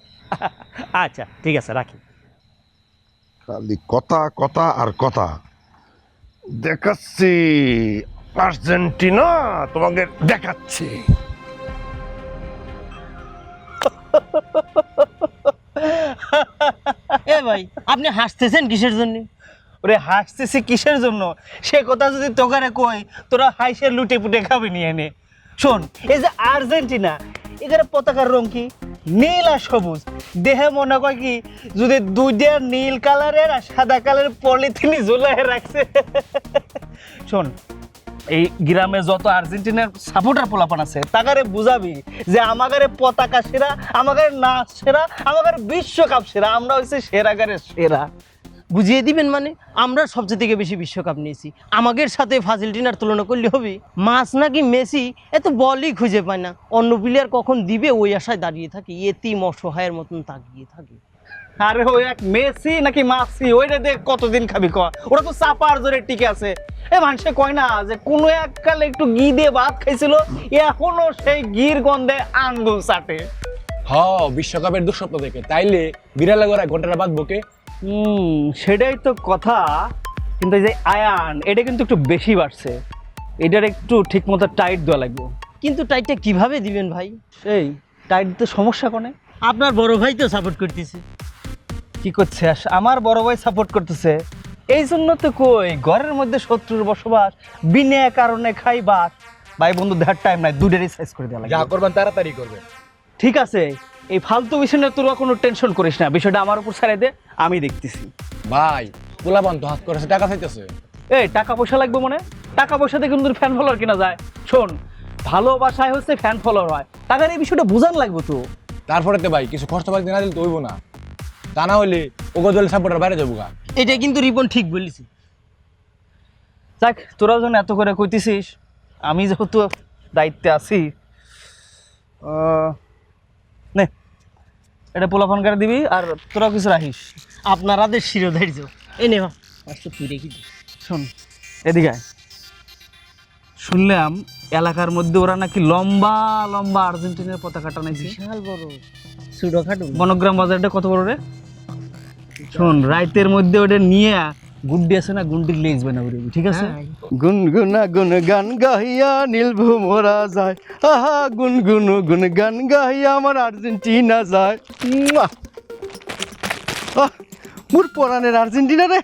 আচ্ছা ঠিক আছে, রাখি। খালি কথা কথা আর কথা। দেখাচ্ছি আর্জেন্টিনা, তোমাকে দেখাচ্ছি। এ ভাই, আপনি হাসতেছেন কিসের জন্য? ওরে হাসতেছি কিসের জন্য সে কথা যদি তোকারে কই, তোরা হাইসে লুটে পুটে খাবি নিয়ে এনে। শোন, এই যে আর্জেন্টিনা, এখানে পতাকার রং কি? নীল আর সবুজ। দেহে মনে কয় কি যদি দুইটা নীল কালারের আর সাদা কালারের পলিথিনি ঝুলাই রাখছে। শোন, এই গ্রামে যত আর্জেন্টিনার সাপোর্টার পোলাপান আছে, তাকারে বুঝাবি যে আমাদের পতাকা সেরা, আমাদের নাচ সেরা, আমাদের বিশ্বকাপ সেরা, আমরা হচ্ছে সেরাগারের সেরা। বুঝিয়ে দিবেন মানে আমরা সবচেয়ে থেকে বেশি বিশ্বকাপ নিয়েছি, আমাদের সাথে ফাজিলটিনার তুলনা করলে হবে? মাছ নাকি মেসি এত বলই খুঁজে পায় না, অন্য প্লেয়ার কখন দিবে ওই আশায় দাঁড়িয়ে থাকে, এতিম অসহায়ের মতন তাকিয়ে থাকে। আরে ওই এক মেসি নাকি মাসি ওইটা দেখ কতদিন খাবি ক, ওরা তো চাপার জোরে টিকে আছে। এ মানুষে কয় না যে কোনো এককালে একটু ঘি দিয়ে ভাত খাইছিল, এখনো সেই ঘির গন্ধে আঙ্গুল চাটে। বিশ্বকাপের দুঃস্বপ্ন দেখে তাইলে বিড়ালে গড়ায় ঘন্টাটা বাদ বকে। সেটাই তো কথা। কিন্তু এই যে আয়ান এটা কিন্তু একটু বেশি বাড়ছে, এটার একটু ঠিক মতো টাইট দেওয়া লাগবে। কিন্তু টাইটটা কিভাবে দিবেন ভাই? সেই টাইট দিতে সমস্যা কোনে? আপনার বড় ভাই তো সাপোর্ট করতেছে। কি করছে আমার বড় ভাই সাপোর্ট করতেছে, এই জন্য তো কই ঘরের মধ্যে শত্রুর বসবাস, বিনা কারণে খাই ভাত। ভাই বন্ধু দেখার টাইম নাই, দুধেরই সাইজ করে দেওয়া যা লাগবে। করবেন তাড়াতাড়ি করবেন। ঠিক আছে, এই ফালতু বিষয় নিয়ে তোরা কোনো টেনশন করিস না, বিষয়টা আমার উপর ছেড়ে দে, আমি দেখতেছি। ভাই পোলাপান তো হাত করেছে, টাকা চাইতেছে। এই টাকা পয়সা লাগবে মনে? টাকা পয়সা দিয়ে কিন্তু ফ্যান ফলোয়ার কিনা যায়? শোন, ভালোবাসায় হচ্ছে ফ্যান ফলোয়ার হয়, টাকার এই বিষয়টা বোঝান লাগবে তো। তারপরে তো ভাই কিছু খরচ পাতি না দিলে তো হইব না, তা না হইলে ওগো দলের সাপোর্টার বাইরে যাবো গা। এটা কিন্তু রিপন ঠিক বলেছি। যাক, তোরা যখন এত করে কইতেছিস, আমি যেহেতু দায়িত্বে আছি, নে এটা পোলাপান করে দিবি, আর তোরা কিছু রাখিস। আপনার আদেশ শিরোধার্য। এই নে পাঁচশো তুই রেখে দিস। শোন এদিকে আয়। শুনলাম এলাকার মধ্যে ওরা নাকি লম্বা লম্বা আর্জেন্টিনার পতাকা টানাইছে। বিশাল বড় ছোটখাটো বনগ্রাম বাজারটা কত বড় রে? শোন, রাইতের মধ্যে ওটা নিয়ে গুন্ডি আছে না, গুন্ডির লেজ বানাবি, ঠিক আছে? গুনগুনা গুন গান গাইয়া নীল ভুমরা যায়, আহা গুনগুন গুন গান গাইয়া আমার আর্জেন্টিনা যায়। মোর পরানের আর্জেন্টিনা রে।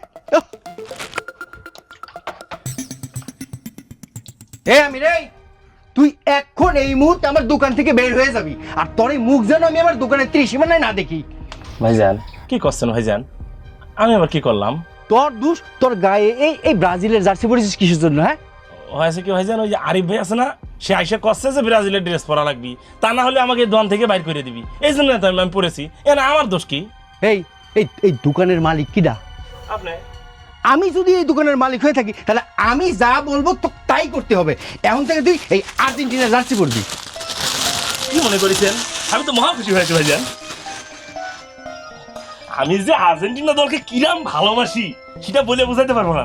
এ আমি রে, তুই এখন এই মুহূর্তে আমার দোকান থেকে বের হয়ে যাবি, আর তোর এই মুখ যেন আমি আমার দোকানের ত্রিসীমানায় না দেখি। ভাইজান কি করছেন ভাইজান? আমি আবার কি করলাম? তোর দোষ, তোর গায়ে এই এই ব্রাজিলের জার্সি পরেছিস কিসের জন্য? হ্যাঁ হয়েছে কি ভাইজান, ওই যে আরিফ ভাই আছে না, সে আইসা করছে যে ব্রাজিলের ড্রেস পরা লাগবি, তা না হলে আমাকে দোকান থেকে বাইর করে দিবি, এই জন্য তো আমি পরেছি। এ না আমার দোষ কি? এই এই এই দোকানের মালিক কিডা? আপনি আমি যদি এই দোকানের মালিক হয়ে থাকি তাহলে আমি যা বলবো তো তাই করতে হবে। এখন থেকে তুই এই আর্জেন্টিনার জার্সি পরবি। কি মনে করেছেন? আমি তো মহা খুশি হয়েছি ভাইজান। আমি যে আর্জেন্টিনা দলকে কিরাম ভালোবাসি সেটা বলে বোঝাতে পারবো না।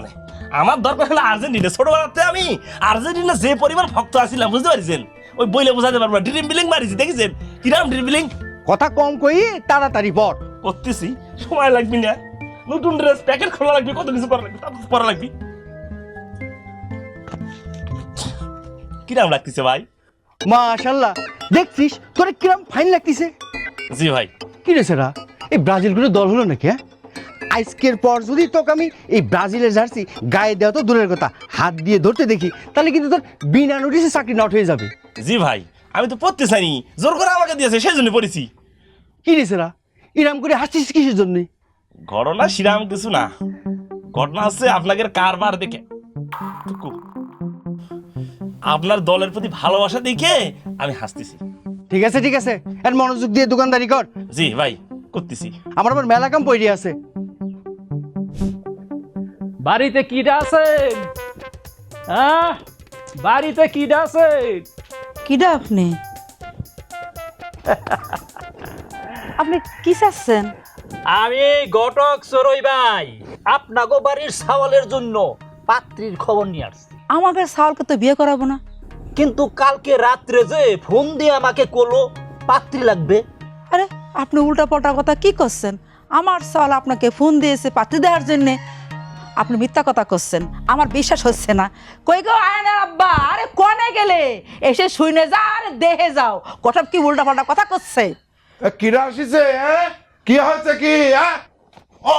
আমার দরকার হলো আর্জেন্টিনা। ছোটবেলাতে আমি আর্জেন্টিনা যে পরিমাণ ভক্ত আছিলাম, বুঝতে পারছেন? ওই বইলে বোঝাতে পারবো না। ড্রিম বিলিং মারিছি, দেখেছেন কিরাম ড্রিম বিলিং? কথা কম কই, তাড়াতাড়ি পর। করতেছি, সময় লাগবে না। নতুন ড্রেস প্যাকেট খোলা লাগবে, কত কিছু করা লাগবে, তারপর পরা লাগবে। কিরাম লাগতেছে ভাই? মাশাআল্লাহ, দেখছিস তোরে কিরাম ফাইন লাগতেছে। জি ভাই। কি রে সেরা, এই ব্রাজিল কোনো দল হলো নাকি? হ্যাঁ, আজকের পর যদি তোকে আমি এই ব্রাজিলের জার্সি গায়ে দেওয়া তো দূরের কথা, হাত দিয়ে ধরতে দেখি, তাহলে কিন্তু তোর বিনা নোটিসে চাকরি নট হয়ে যাবে। জি ভাই, আমি তো পড়তে চাইনি, জোর করে আমাকে দিয়েছে, সেই জন্য পড়েছি। কি রে সেরা, ইরাম করে হাসছিস কিসের জন্য? ঘটনা সিরাম কিছু না, ঘটনা হচ্ছে আপনাদের কারবার দেখে, আপনার দলের প্রতি ভালোবাসা দেখে আমি হাসতেছি। ঠিক আছে ঠিক আছে, এর মনোযোগ দিয়ে দোকানদারি কর। জি ভাই, করতেছি। আমার আবার মেলা কাম পড়ে আছে। বাড়িতে কিডা আছে? হ্যাঁ, বাড়িতে কিডা আছে? কিডা আপনি? আপনি কি চাচ্ছেন? আমি ঘটক চড়ই ভাই, আপনাগো বাড়ির ছাওয়ালের জন্য পাত্রীর খবর নিয়ে আসছি। আমাকে সাওয়ালকে তো বিয়ে করাবো না। কিন্তু কালকে রাত্রে যে ফোন দিয়ে আমাকে কলো পাত্রী লাগবে। আরে আপনি উল্টা পাল্টা কথা কি করছেন? আমার সাওয়াল আপনাকে ফোন দিয়েছে পাত্রী দেওয়ার জন্যে। আপনি মিথ্যা কথা করছেন, আমার বিশ্বাস হচ্ছে না। কই গো আয়নার আব্বা, আরে কোনে গেলে? এসে শুনে যা, আরে দেহে যাও। কথা কি উল্টা পাল্টা কথা করছে? কিরা আসিছে? হ্যাঁ, কি হয়েছে কি? হ্যাঁ, ও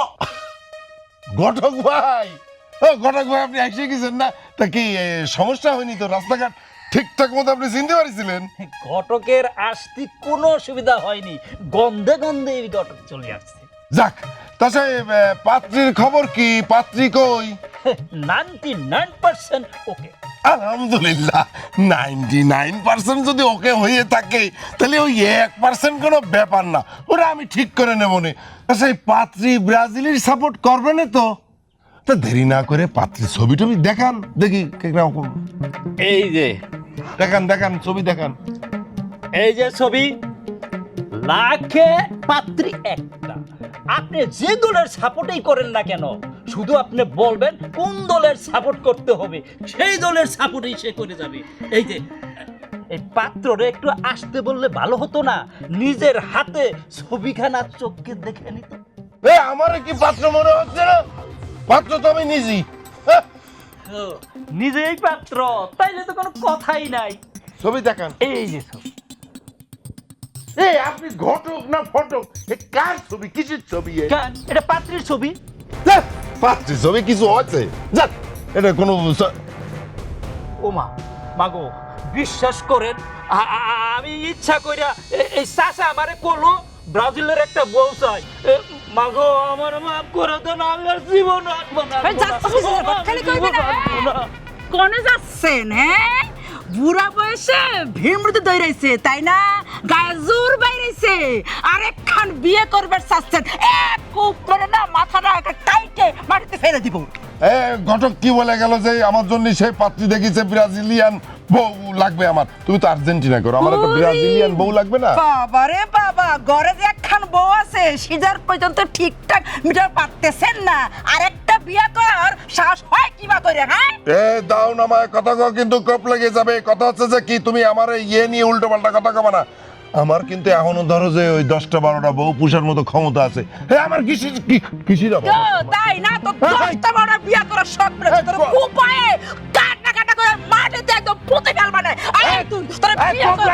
ঘটক ভাই, ও ঘটক ভাই, আপনি এসে গেছেন না? তা কি সমস্যা হয়নি তো? রাস্তাঘাট ঠিকঠাক মতো আপনি চিনতে পারছিলেন? ঘটকের আসতে কোনো অসুবিধা হয়নি, গন্ধে গন্ধে এই ঘটক চলে আসছে। যাক, তা সে পাত্রীর খবর কি? পাত্রী কই? 99% ওকে। আলহামদুলিল্লাহ, 99% যদি ওকে হয়ে থাকে তাহলে ওই 1% কোনো ব্যাপার না, ওরা আমি ঠিক করে নেব নে। আচ্ছা, এই পাত্রী ব্রাজিলের সাপোর্ট করবে না তো? তা দেরি না করে পাত্রীর ছবি টবি দেখান, দেখি কিরকম। এই যে দেখান ছবি দেখান। এই যে ছবি, লাখে পাত্রী একটা। আপনি যে দলের সাপোর্টই করেন না কেন, শুধু আপনি বলবেন কোন দলের সাপোর্ট করতে হবে, সেই দলের সাপোর্টই সে করে যাবে। এই যে এই পাত্ররে একটু আসতে বললে ভালো হতো না? নিজের হাতে ছবিখানা চোখকে দেখে নিত। আমার কি পাত্র মনে হচ্ছে না? পাত্র তো আমি নিজেই। নিজেই পাত্র, তাইলে তো কোনো কথাই নাই। ছবি দেখান। এই যে ছবি। এই আপনি ঘটক না ফটক? এ কার ছবি? কিসের ছবি? কেন? এটা পাত্রীর ছবি। পাত্রীর ছবি কিছু আছে? যাক, এটা কোনো ওমা মাগো, বিশ্বাস করেন আমি ইচ্ছা কইরা এই চাচা আমারে কলো ব্রাজিলের একটা বউ চাই। মাগো আমার মাফ করে দেন, আল্লাহর জীবন রাখবো না। কোনে যাচ্ছেন? হ্যাঁ, বুড়া বয়সে ভীমরুতে দৌড়াইছে তাই না? গায়ে জোর বাইরেছে, আরেকখান বিয়ে করবার চাচ্ছেন। এক কূপ করে না মাথাটা টাইটে মাটিতে ফেলে দিব। ঘটক কি বলে গেল যে আমার জন্য সেই পাত্রী দেখিছে ব্রাজিলিয়ান বউ লাগবে আমার? তুমি তো আর্জেন্টিনা করো, আমার একটা ব্রাজিলিয়ান বউ লাগবে না? বাবা রে বাবা, ঘরে যে একখান বউ আছে সিজার পর্যন্ত ঠিকঠাক মিটার পারতেছেন না, আর একটা বিয়ে করার সাহস হয় কিবা করে? হ্যাঁ, দাও না মায়, কথা কও কিন্তু কপ লেগে যাবে। কথা হচ্ছে যে কি, তুমি আমার ইয়ে নিয়ে উল্টো পাল্টা কথা কবা না। আমার কিন্তু এখনো ধরো যে ওই 10টা 12টা বউ পুষার মতো ক্ষমতা আছে। আমার কিসির তাই না? তো 10টা 12টা বিয়ে করার শখ রয়েছে তোর উপায়ে কাটা কাটা করে মাটিতে একদম পুঁতে ফেলবা না। আরে তুই তোর বিয়ে কর,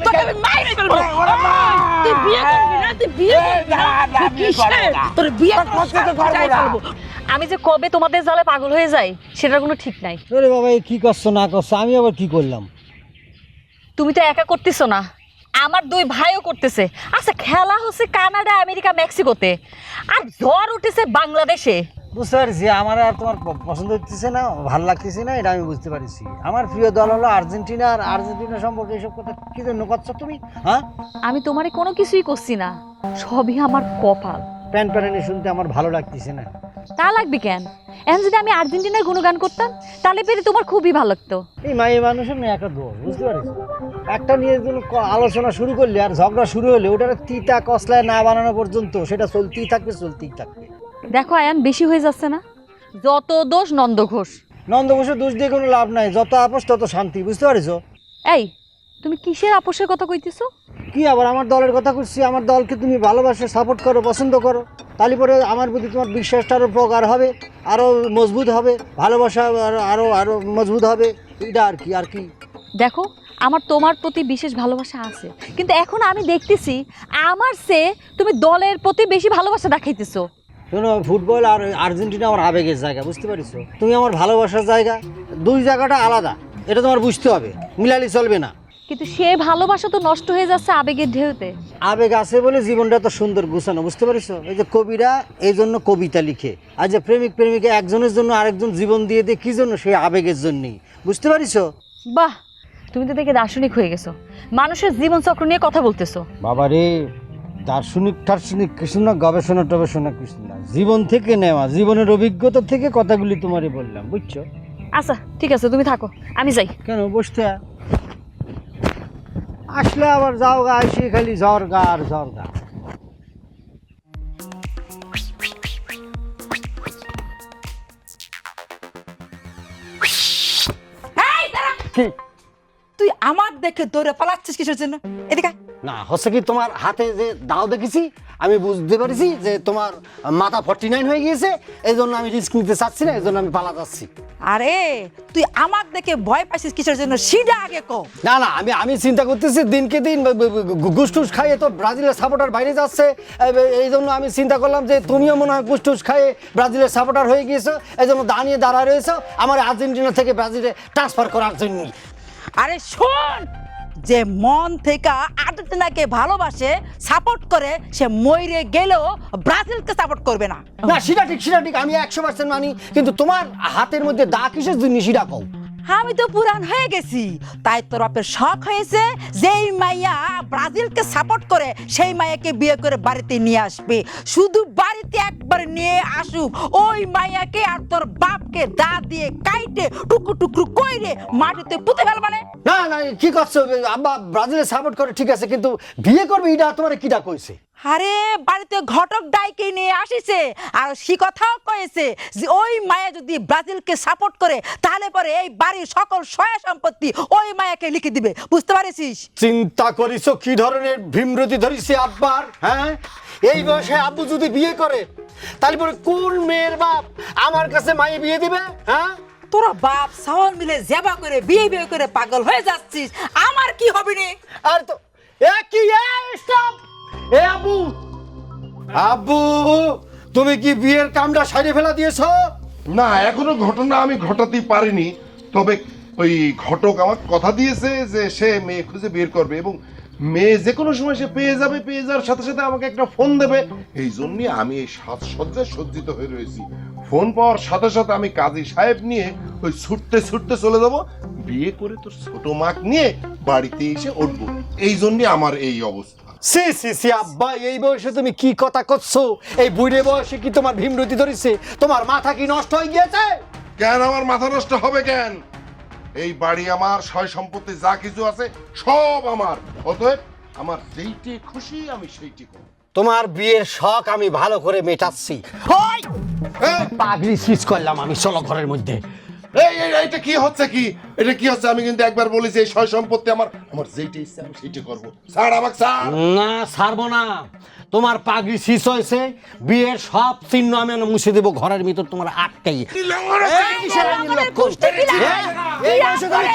তোকে আমি মাইরে ফেলবো। তুই বিয়ে করবি না? তুই বিয়ে করবি না? তোর বিয়ে করবো। আমি যে কবে তোমাদের জালে পাগল হয়ে যাই সেটার কোনো ঠিক নাই। আরে বাবা, এই কি করছো না করছো, আমি আবার কি করলাম? তুমি তো একা করতেছো না, আমার দুই ভাইও করতেছে। আচ্ছা, খেলা হচ্ছে কানাডা, আমেরিকা, মেক্সিকোতে, আর জ্বর উঠেছে বাংলাদেশে। বুঝতে পারছি, আমার আর তোমার পছন্দ হচ্ছে না, ভালো লাগতেছে না, এটা আমি বুঝতে পারছি। আমার প্রিয় দল হলো আর্জেন্টিনা, আর আর্জেন্টিনা সম্পর্কে এইসব কথা কি জন্য করছো তুমি? হ্যাঁ, আমি তোমারে কোনো কিছুই করছি না, সবই আমার কপাল। প্যান প্যানে শুনতে আমার ভালো লাগতেছে না। তা লাগবে কেন? এখন যদি আমি আর্জেন্টিনার গুণগান করতাম তাহলে পেরে তোমার খুবই ভালো লাগতো। এই মায়ে মানুষের না একটা দোষ, বুঝতে পারিস? একটা নিয়ে আলোচনা শুরু করলে আর ঝগড়া শুরু হলে ওটার তিতা কসলায় না বানানো পর্যন্ত সেটা চলতেই থাকবে। দেখো আয়ান, বেশি হয়ে যাচ্ছে না? যত দোষ নন্দ ঘোষ। নন্দ ঘোষের দোষ দিয়ে কোনো লাভ নাই, যত আপোষ তত শান্তি, বুঝতে পারিস? এই, তুমি কিসের আপোষের কথা কইতেছো? কি আবার আমার দলের কথা করছি? আমার দলকে তুমি ভালোবাসো, সাপোর্ট করো, পছন্দ করো, তাহলে পরে আমার প্রতি তোমার বিশ্বাসটা আরও প্রগাঢ় হবে, আরও মজবুত হবে, ভালোবাসা আরও আরও মজবুত হবে। এটা আর কি। দেখো, আমার তোমার প্রতি বিশেষ ভালোবাসা আছে, কিন্তু এখন আমি দেখতেছি আমার চেয়ে তুমি দলের প্রতি বেশি ভালোবাসা দেখাইতেছো। শোনো, ফুটবল আর আর্জেন্টিনা আমার আবেগের জায়গা, বুঝতে পারিস? তুমি আমার ভালোবাসার জায়গা, দুই জায়গাটা আলাদা, এটা তোমার বুঝতে হবে, মিলালি চলবে না। কিন্তু সে ভালোবাসা তো নষ্ট হয়ে যাচ্ছে আবেগের ঢেউতে। আবেগ আছে বলে জীবনটা তো সুন্দর গুছানো, বুঝতে পারিস? এই যে কবিরা এই জন্য কবিতা লিখে, আর যে প্রেমিক প্রেমিকা একজনের জন্য আরেকজন জীবন দিয়ে দেয় কি জন্য? সেই আবেগের জন্যই, বুঝতে পারিস? বাহ, তুমি তো দেখে দার্শনিক হয়ে গেছো, মানুষের জীবন চক্র নিয়ে কথা বলতেছো। বাবা রে, দার্শনিক কিছু না, গবেষণা টবেষণা কিছু না, জীবন থেকে নেওয়া, জীবনের অভিজ্ঞতা থেকে কথাগুলি তোমারে বললাম, বুঝছো? আচ্ছা ঠিক আছে, তুমি থাকো, আমি যাই। কেন বসতে? আসলে আবার যাও গা, আসি খালি জ্বর গা আর জ্বর গা। তুই আমার দেখে দৌড়ে পালাচ্ছিস কিসের জন্য? এদিকে না, হচ্ছে কি, তোমার হাতে যে দাও দেখেছি, আমি বুঝতে পারছি যে তোমার মাথা 49 হয়ে গিয়েছে, এই জন্য আমি রিস্ক নিতে চাচ্ছি না, এই জন্য আমি পালা যাচ্ছি। আরে তুই আমার দেখে ভয় পাচ্ছিস কিসের জন্য সেটা আগে কও। না, আমি চিন্তা করতেছি, দিনকে দিন গুসটুস খাইয়ে তো ব্রাজিলের সাপোর্টার বাইরে যাচ্ছে, এই জন্য আমি চিন্তা করলাম যে তুমিও মনে হয় গুসটুস খাইয়ে ব্রাজিলের সাপোর্টার হয়ে গিয়েছো, এই জন্য দাঁড়ায় রয়েছো আমার আর্জেন্টিনা থেকে ব্রাজিলে ট্রান্সফার করার জন্য। আরে শোন, যে মন থেকে আর্জেন্টিনাকে ভালোবাসে সাপোর্ট করে সে মইরে গেলেও ব্রাজিলকে সাপোর্ট করবে না। না সেটা ঠিক আমি 100% মানি, কিন্তু তোমার হাতের মধ্যে দা কিসের জন্য সেটা কও। আমি তো পুরান হয়ে গেছি, তাই তোর বাপের শখ হয়েছে যেই মাইয়া ব্রাজিলকে সাপোর্ট করে সেই মাইয়াকে বিয়ে করে বাড়িতে নিয়ে আসবে। শুধু বাড়িতে একবার নিয়ে আসুক, ওই মাইয়াকে আর তোর বাপকে দা দিয়ে কাইটে টুকরো টুকরো কইরে মাটিতে পুঁতে ফেলবে। না না কি করছো, আব্বা ব্রাজিলে সাপোর্ট করে ঠিক আছে, কিন্তু বিয়ে করবে এটা তোমার কিটা কইছে? আরে বাড়িতে ঘটক ডাইকে নিয়ে আসিছে, আর সে কথাও কয়েছে যে ওই মায়া যদি ব্রাজিলকে সাপোর্ট করে তাহলে পরে এই বাড়ির সকল সয় সম্পত্তি ওই মায়াকে লিখে দিবে। বুঝতে পারছিস? চিন্তা করিছো কি ধরনের ভীমরতি ধরিছে আব্বার? হ্যাঁ, এই বয়সে আব্বু যদি বিয়ে করে তাহলে পরে কোন মেয়ের বাপ আমার কাছে মায়ে বিয়ে দিবে? হ্যাঁ, তোরা বাপ সাওয়াল মিলে জেবা করে বিয়ে বিয়ে করে পাগল হয়ে যাচ্ছিস, আমার কি হবে রে? আর তো কি স্টপ এ আব্বু, আব্বু তুমি কি বিয়ের কামটা সাইডে ফেলা দিয়েছো? না, এখনো ঘটনা আমি ঘটাতে পারিনি, তবে ওই ঘটক আমার কথা দিয়েছে যে সে মেয়ে খুঁজে বের করবে এবং মেয়ে যে কোনো সময় সে পেয়ে যাবে, পেয়ে যাওয়ার সাথে সাথে আমাকে একটা ফোন দেবে। এই জন্যই আমি এই সাজসজ্জায় সজ্জিত হয়ে রয়েছি। ফোন পাওয়ার সাথে সাথে আমি কাজী সাহেব নিয়ে ওই ছুটতে ছুটতে চলে যাব, বিয়ে করে তোর ছোট মাক নিয়ে বাড়িতে এসে উঠবো। এই জন্যই আমার এই অবস্থা। সি সি সি আব্বা, এই বয়সে তুমি কি কথা করছো? এই বুড়ে বয়সে কি তোমার ভীমরতি ধরেছে? তোমার মাথা কি নষ্ট হয়ে গিয়েছে? কেন আমার মাথা নষ্ট হবে কেন? এই বাড়ি আমার, সয় সম্পত্তি যা কিছু আছে সব আমার, অতএব আমার যেইটি খুশি আমি সেইটি করব। তোমার বিয়ের শখ আমি ভালো করে মেটাচ্ছি। পাগড়ি সিজ করলাম আমি, চলো ঘরের মধ্যে। এইটা কি হচ্ছে? এটা কি হচ্ছে? আমি কিন্তু একবার বলেছি এই সয় সম্পত্তি আমার, আমার যেইটা ইচ্ছে আমি সেইটা করবো। স্যার আমাকে স্যার। না ছাড়বো না, তোমার পাগড়ি সিজ হয়েছে, বিয়ের সব চিহ্ন আমি মুছে দেবো ঘরের ভিতর তোমার আটকাই।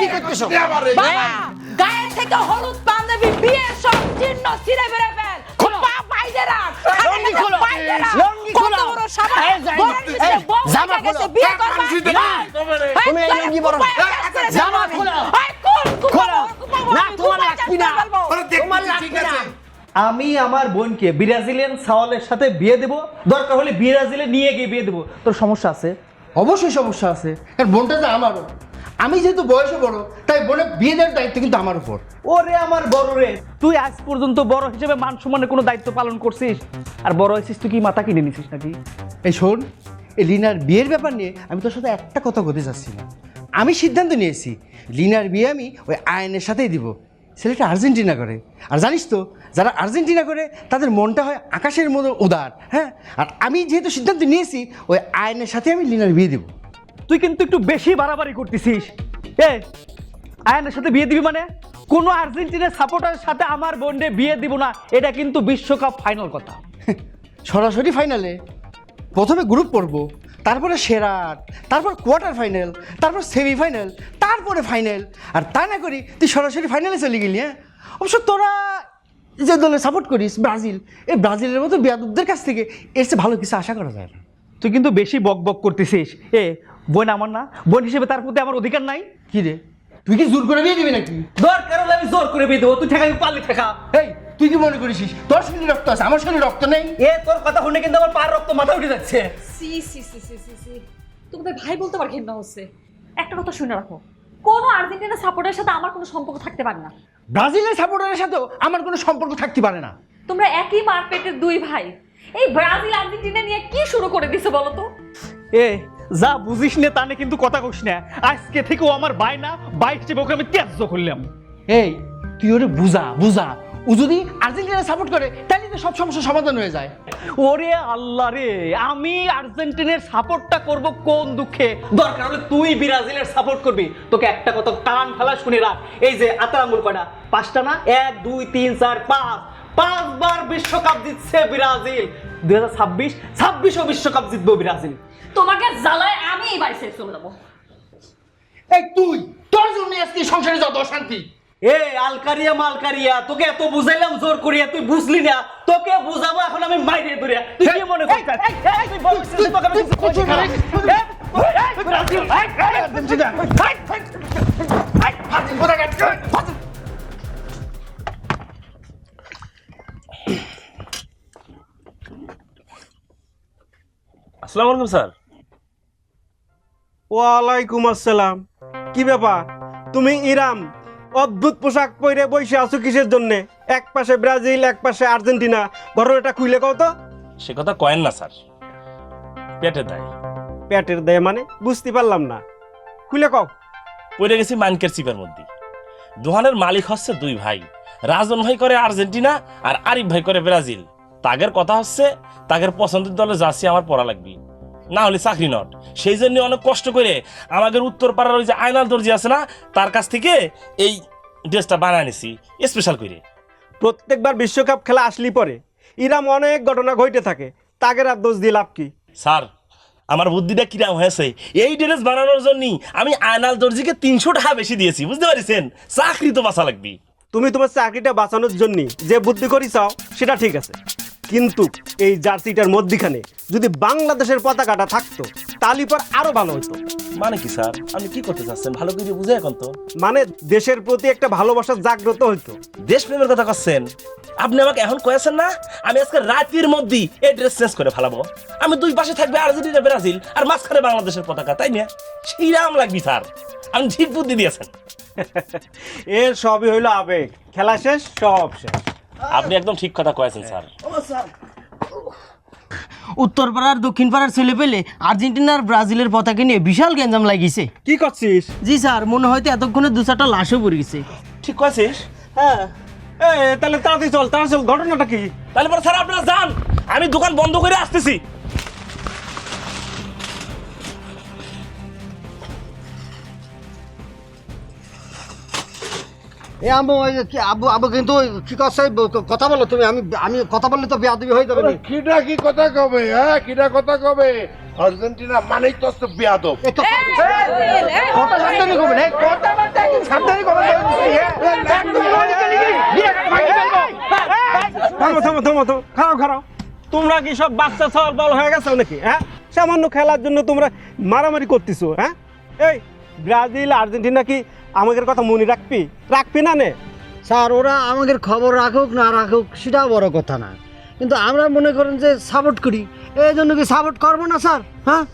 কি করতেছো? গায়ের থেকে হলুদ পাঞ্জাবি বিয়ের সব চিহ্ন ছিঁড়ে বেড়ে ফেল। বাপ বাইরে রাখ, লঙ্গি খোলো, লঙ্গি খোলো। জামা খোলো, বিয়ে করবে তুমি এই লঙ্গি পরো, জামা খোলো। খোলো না, তোমার লাগবে না, তোমার লাগবে না। আমি আমার বোনকে ব্রাজিলিয়ান সাওয়ালের সাথে বিয়ে দেব, দরকার হলে ব্রাজিলে নিয়ে গিয়ে বিয়ে দেবো। তোর সমস্যা আছে? অবশ্যই সমস্যা আছে, কারণ বোনটা যে আমারও। আমি যেহেতু বয়সে বড়, তাই বোনের বিয়ে দেওয়ার দায়িত্ব কিন্তু আমার উপর। ওরে আমার বড় রে, তুই আজ পর্যন্ত বড় হিসেবে মান সম্মানের কোনো দায়িত্ব পালন করছিস? আর বড় হয়েছিস তুই কি মাথা কিনে নিছিস নাকি? এই শোন, এই লিনার বিয়ের ব্যাপার নিয়ে আমি তোর সাথে একটা কথা বলতে চাচ্ছি না। আমি সিদ্ধান্ত নিয়েছি লিনার বিয়ে আমি ওই আয়নের সাথেই দিব। ছেলেটা আর্জেন্টিনা করে, আর জানিস তো যারা আর্জেন্টিনা করে তাদের মনটা হয় আকাশের মতো উদার। হ্যাঁ, আর আমি যেহেতু সিদ্ধান্ত নিয়েছি ওই আয়নের সাথে আমি লিনার বিয়ে দেবো। তুই কিন্তু একটু বেশি বাড়াবাড়ি করতেছিস। আয়নের সাথে বিয়ে দিবি মানে? কোনো আর্জেন্টিনার সাপোর্টারের সাথে আমার বোনকে বিয়ে দিব না, এটা কিন্তু বিশ্বকাপ ফাইনাল কথা। সরাসরি ফাইনালে প্রথমে গ্রুপ পড়ব, তারপরে সেরা, তারপর কোয়ার্টার ফাইনাল, তারপর সেমিফাইনাল, তারপরে ফাইনাল। আর তা না করি তুই সরাসরি ফাইনালে চলে গেলি। হ্যাঁ, অবশ্য তোরা যে দলে সাপোর্ট করিস ব্রাজিল, এই ব্রাজিলের মতো বেয়াদবদের কাছ থেকে এর চেয়ে ভালো কিছু আশা করা যায় না। তুই কিন্তু বেশি বক বক করতেছিস। বোন আমার না, বোন হিসেবে তার প্রতি আমার অধিকার নাই? কি রে, তুই কি জোর করে বিয়ে দিবি নাকি? দরকার হলে আমি জোর করে বিয়ে দেবো, তুই ঠেকাবি পারলে ঠেকা। এই তুই কি মনে করিস তোর শরীরে রক্ত আছে, আমার শরীরে রক্ত নেই? তোর কথা শুনে কিন্তু আমার পায়ের রক্ত মাথা উঠে যাচ্ছে। সি সি সি সি সি সি, তোমাদের ভাই বলতে আমার ঘৃণা হচ্ছে। একটা কথা শুনে রাখো, কোনো আর্জেন্টিনা সাপোর্টারের সাথে আমার কোনো সম্পর্ক থাকতে পারে না। ব্রাজিলের সাপোর্টারের সাথেও আমার কোনো সম্পর্ক থাকতে পারে না। তোমরা একই মার পেটের দুই ভাই, এই ব্রাজিল আর্জেন্টিনা নিয়ে কি শুরু করে দিছো বলো তো? যা বুঝিস না তানে কিন্তু কথা কইস না। আজকে থেকে ও আমার ভাই না, ভাই হিসেবে ওকে আমি ত্যায্য করলাম। এই তুই ওরে বুঝা, ও যদি আর্জেন্টিনা সাপোর্ট করে তাহলে তো সব সমস্যার সমাধান হয়ে যায়। ওরে আল্লাহ রে, আমি আর্জেন্টিনার সাপোর্টটা করব কোন দুঃখে? দরকার হলে তুই ব্রাজিলের সাপোর্ট করবি। তোকে একটা কথা কান ফেলা শুনে রাখ, এই যে আতার আঙ্গুল কয়টা? 5টা না? 1 2 3 4 5, 5 বার বিশ্বকাপ জিতছে ব্রাজিল। 2026ও বিশ্বকাপ জিতবো ব্রাজিল। তোমাকে জ্বালায় আমি এই বাড়ি ছেড়ে চলে যাবো। এই তুই, তোর জন্য আজকে সংসারে যত অশান্তি। আলকারিয়া মালকারিয়া, তোকে এত বুঝাইলাম জোর করিয়া, তুই বুঝলি না। তোকে বুঝাবো এখন আমি মাইরে ধরিয়া। তুই কি মনে করছিস? আসসালামু আলাইকুম স্যার। ওয়ালাইকুম আসসালাম। কি ব্যাপার, তুমি ইরাম অদ্ভুত পোশাক পরে বসে আছো কিসের জন্য? এক পাশে ব্রাজিল, এক পাশে আর্জেন্টিনা, ঘটনাটা খুলে কও তো। সে কথা কয়েন না স্যার, পেটে দেয়। পেটের দেয় মানে বুঝতে পারলাম না, খুলে কও। পড়ে গেছি মানকের চিপের মধ্যে। দোকানের মালিক হচ্ছে দুই ভাই, রাজন ভাই করে আর্জেন্টিনা আর আরিফ ভাই করে ব্রাজিল। তাগের কথা হচ্ছে তাগের পছন্দের দলে জার্সি আমার পরা লাগবে, না হলে চাকরি নট। সেই জন্য অনেক কষ্ট করে আমাদের উত্তর পাড়ার ওই যে আয়নাল দর্জি আছে না, তার কাছ থেকে এই ড্রেসটা বানায় নিছি স্পেশাল করে। প্রত্যেকবার বিশ্বকাপ খেলা আসলি পরে ইরাম অনেক ঘটনা ঘটে থাকে, তাগের আর দোষ দিয়ে লাভ কি? স্যার আমার বুদ্ধিটা কিরাম হয়েছে, এই ড্রেস বানানোর জন্য আমি আয়নাল দর্জিকে 300 টাকা বেশি দিয়েছি, বুঝতে পারছেন? চাকরি তো বাঁচা লাগবে। তুমি তোমার চাকরিটা বাঁচানোর জন্য যে বুদ্ধি করি চাও সেটা ঠিক আছে, কিন্তু এই জার্সিটার মধ্যখানে যদি বাংলাদেশের পতাকাটা থাকতো তাহলে পর আরো ভালো হতো। মানে কি স্যার, আপনি কি করতে চাচ্ছেন ভালো করে বুঝে এখন তো? মানে দেশের প্রতি একটা ভালোবাসা জাগ্রত হইতো। দেশপ্রেমের কথা করছেন আপনি, আমাকে এখন কয়েছেন না আমি আজকে রাতের মধ্যেই এই ড্রেস চেঞ্জ করে ফেলাবো। আমি দুই পাশে থাকবে আর্জেন্টিনা ব্রাজিল আর মাঝখানে বাংলাদেশের পতাকা, তাই না? সেইরাম লাগবি স্যার, আপনি ঠিক বুদ্ধি দিয়েছেন। এর সবই হইলো আবেগ, খেলা শেষ সব শেষ। আপনি একদম ঠিক কথা কয়েছেন স্যার। উত্তর পাড়ার দক্ষিণ পাড়ার ছেলে পেলে আর্জেন্টিনার ব্রাজিলের পতাকা নিয়ে বিশাল গ্যাঞ্জাম লাগিয়েছে। কি করছিস? জি স্যার, মনে হয়তো এতক্ষণে 2-4টা লাশও পড়ে গেছে। ঠিক কয়েছিস? হ্যাঁ। তাহলে তাড়াতাড়ি চল, ঘটনাটা কি? তাহলে পরে স্যার আপনারা যান, আমি দোকান বন্ধ করে আসতেছি। এ আম্মু ওই যে কি আব্বু আব্বু কিন্তু ওই কি করছে কথা বলো তুমি, আমি কথা বললে তো বেয়াদবি হয়ে যাবে না। কিটা কি কথা কবে? হ্যাঁ কিটা কথা কবে? আর্জেন্টিনা মানেই তো বেয়াদব। এই তো কথা সাবধানে করবেন, এই কথা সাবধানে করবেন। থামো, খারাপ। তোমরা কি সব বাচ্চা ছাওয়াল বল হয়ে গেছো নাকি? হ্যাঁ, সামান্য খেলার জন্য তোমরা মারামারি করতেছো। হ্যাঁ, এই ব্রাজিল আর্জেন্টিনা কি আমাদের কথা মনে রাখবি না নে? স্যার ওরা আমাদের খবর রাখুক না রাখুক সেটাও বড় কথা না, কিন্তু আমরা মনে করেন যে সাপোর্ট করি, এই জন্য কি সাপোর্ট করবো না স্যার? হ্যাঁ,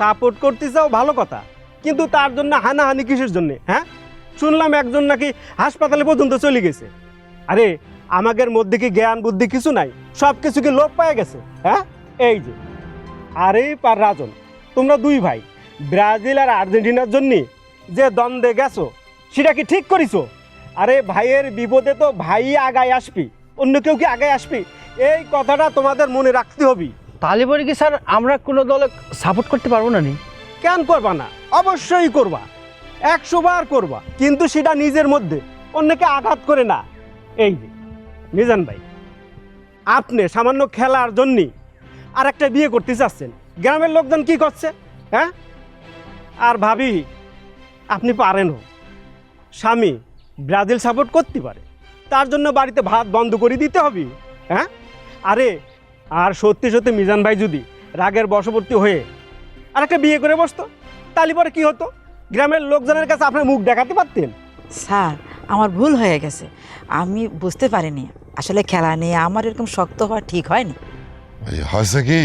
সাপোর্ট করতে চাও ভালো কথা, কিন্তু তার জন্য হানাহানি কিসের জন্য? হ্যাঁ, শুনলাম একজন নাকি হাসপাতালে পর্যন্ত চলে গেছে। আরে আমাদের মধ্যে কি জ্ঞান বুদ্ধি কিছু নাই? সব কিছু কি লোপ পায়ে গেছে? হ্যাঁ, এই যে আরিফ আর রাজন, তোমরা দুই ভাই ব্রাজিল আর আর্জেন্টিনার জন্য যে দ্বন্দ্বে গেছো সেটা কি ঠিক করিছো? আরে ভাইয়ের বিপদে তো ভাই আগায় আসবি, অন্য কেউ কি আগায় আসবি? এই কথাটা তোমাদের মনে রাখতে হবে। তাহলে পরে কি স্যার আমরা কোনো দলে সাপোর্ট করতে পারবো না? কেন করবা না? অবশ্যই করবা, 100 বার করবা, কিন্তু সেটা নিজের মধ্যে, অন্যকে আঘাত করে না। এই যে মিজান ভাই, আপনি সামান্য খেলার জন্যে আর একটা বিয়ে করতে চাচ্ছেন, গ্রামের লোকজন কি করছে? হ্যাঁ, আর ভাবি আপনি পারেনও, স্বামী ব্রাজিল সাপোর্ট করতে পারে, তার জন্য বাড়িতে ভাত বন্ধ করে দিতে হবে? হ্যাঁ, আরে আর সত্যি মিজান ভাই যদি রাগের বশবর্তী হয়ে আর একটা বিয়ে করে বসতো, তাহলে পরে কি হতো? গ্রামের লোকজনের কাছে আপনার মুখ দেখাতে পারতেন। স্যার আমার ভুল হয়ে গেছে, আমি বুঝতে পারিনি আসলে খেলা নিয়ে আমার এরকম শক্ত হওয়া ঠিক হয়নি। হয়েছে কি,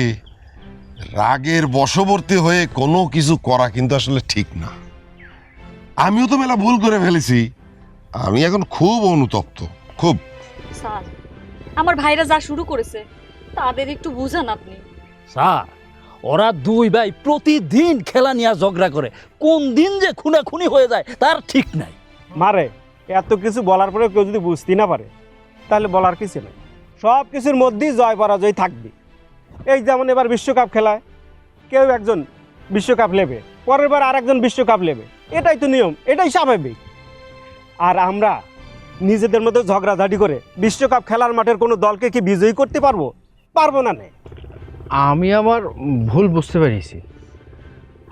রাগের বশবর্তী হয়ে কোনো কিছু করা কিন্তু আসলে ঠিক না। আমিও তো মেলা ভুল করে ফেলেছি, আমি এখন খুব অনুতপ্ত, খুব। স্যার আমার ভাইরা যা শুরু করেছে তাদের একটু বুঝান আপনি। স্যার ওরা দুই ভাই প্রতিদিন খেলা নিয়ে ঝগড়া করে, কোন দিন যে খুনাখুনি হয়ে যায় তার ঠিক নাই। মারে এত কিছু বলার পরে কেউ যদি বুঝতে না পারে তাহলে বলার কিছু নেই, সব কিছুর মধ্যেই জয় পরাজয় থাকবে। এই যেমন এবার বিশ্বকাপ খেলায় কেউ একজন বিশ্বকাপ নেবে, পরের বার আর একজন বিশ্বকাপ নেবে, এটাই তো নিয়ম, এটাই স্বাভাবিক। আর আমরা নিজেদের মধ্যে ঝগড়াঝাটি করে বিশ্বকাপ খেলার মাঠের কোনো দলকে কি বিজয়ী করতে পারবো না? আমি আমার ভুল বুঝতে পেরেছি।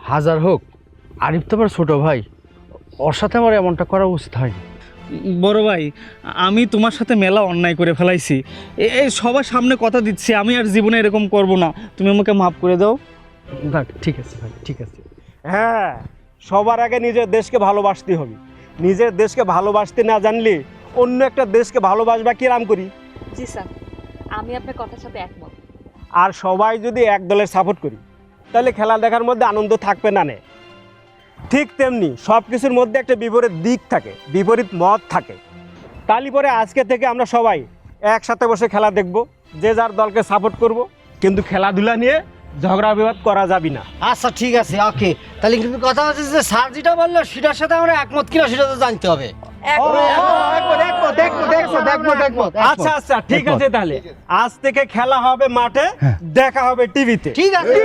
হাজার হোক আরিফ তো আমার ছোটো ভাই, ওর সাথে আমার এমনটা করা উচিত হয়নি। বড় ভাই, আমি তোমার সাথে মেলা অন্যায় করে ফেলাইছি, এই সবার সামনে কথা দিচ্ছি আমি আর জীবনে এরকম করব না, তুমি আমাকে মাফ করে দাও। না ঠিক আছে ভাই, ঠিক আছে। হ্যাঁ, সবার আগে নিজের দেশকে ভালোবাসতে হবে, নিজের দেশকে ভালোবাসতে না জানলে অন্য একটা দেশকে ভালোবাসবা কিরাম করি? জি স্যার, আমি আপনার কথার সাথে একমত। আর সবাই যদি এক দলের সাপোর্ট করি তাহলে খেলা দেখার মধ্যে আনন্দ থাকবে না নে। ঠিক তেমনি সব কিছুর মধ্যে একটা বিপরীত দিক থাকে, বিপরীত মত থাকে। তালি পরে আজকে থেকে আমরা সবাই একসাথে বসে খেলা দেখব, যে যার দলকে সাপোর্ট করব, কিন্তু খেলাধুলা নিয়ে ঝগড়া বিবাদ করা যাবে না। আচ্ছা ঠিক আছে, ওকে। তাহলে কিন্তু কথা হচ্ছে যে স্যার যেটা বললো সেটার সাথে আমরা একমত কিনা সেটা তো জানতে হবে। আচ্ছা আচ্ছা ঠিক আছে, তাহলে আজ থেকে খেলা হবে মাঠে, দেখা হবে টিভিতে। ঠিক আছে।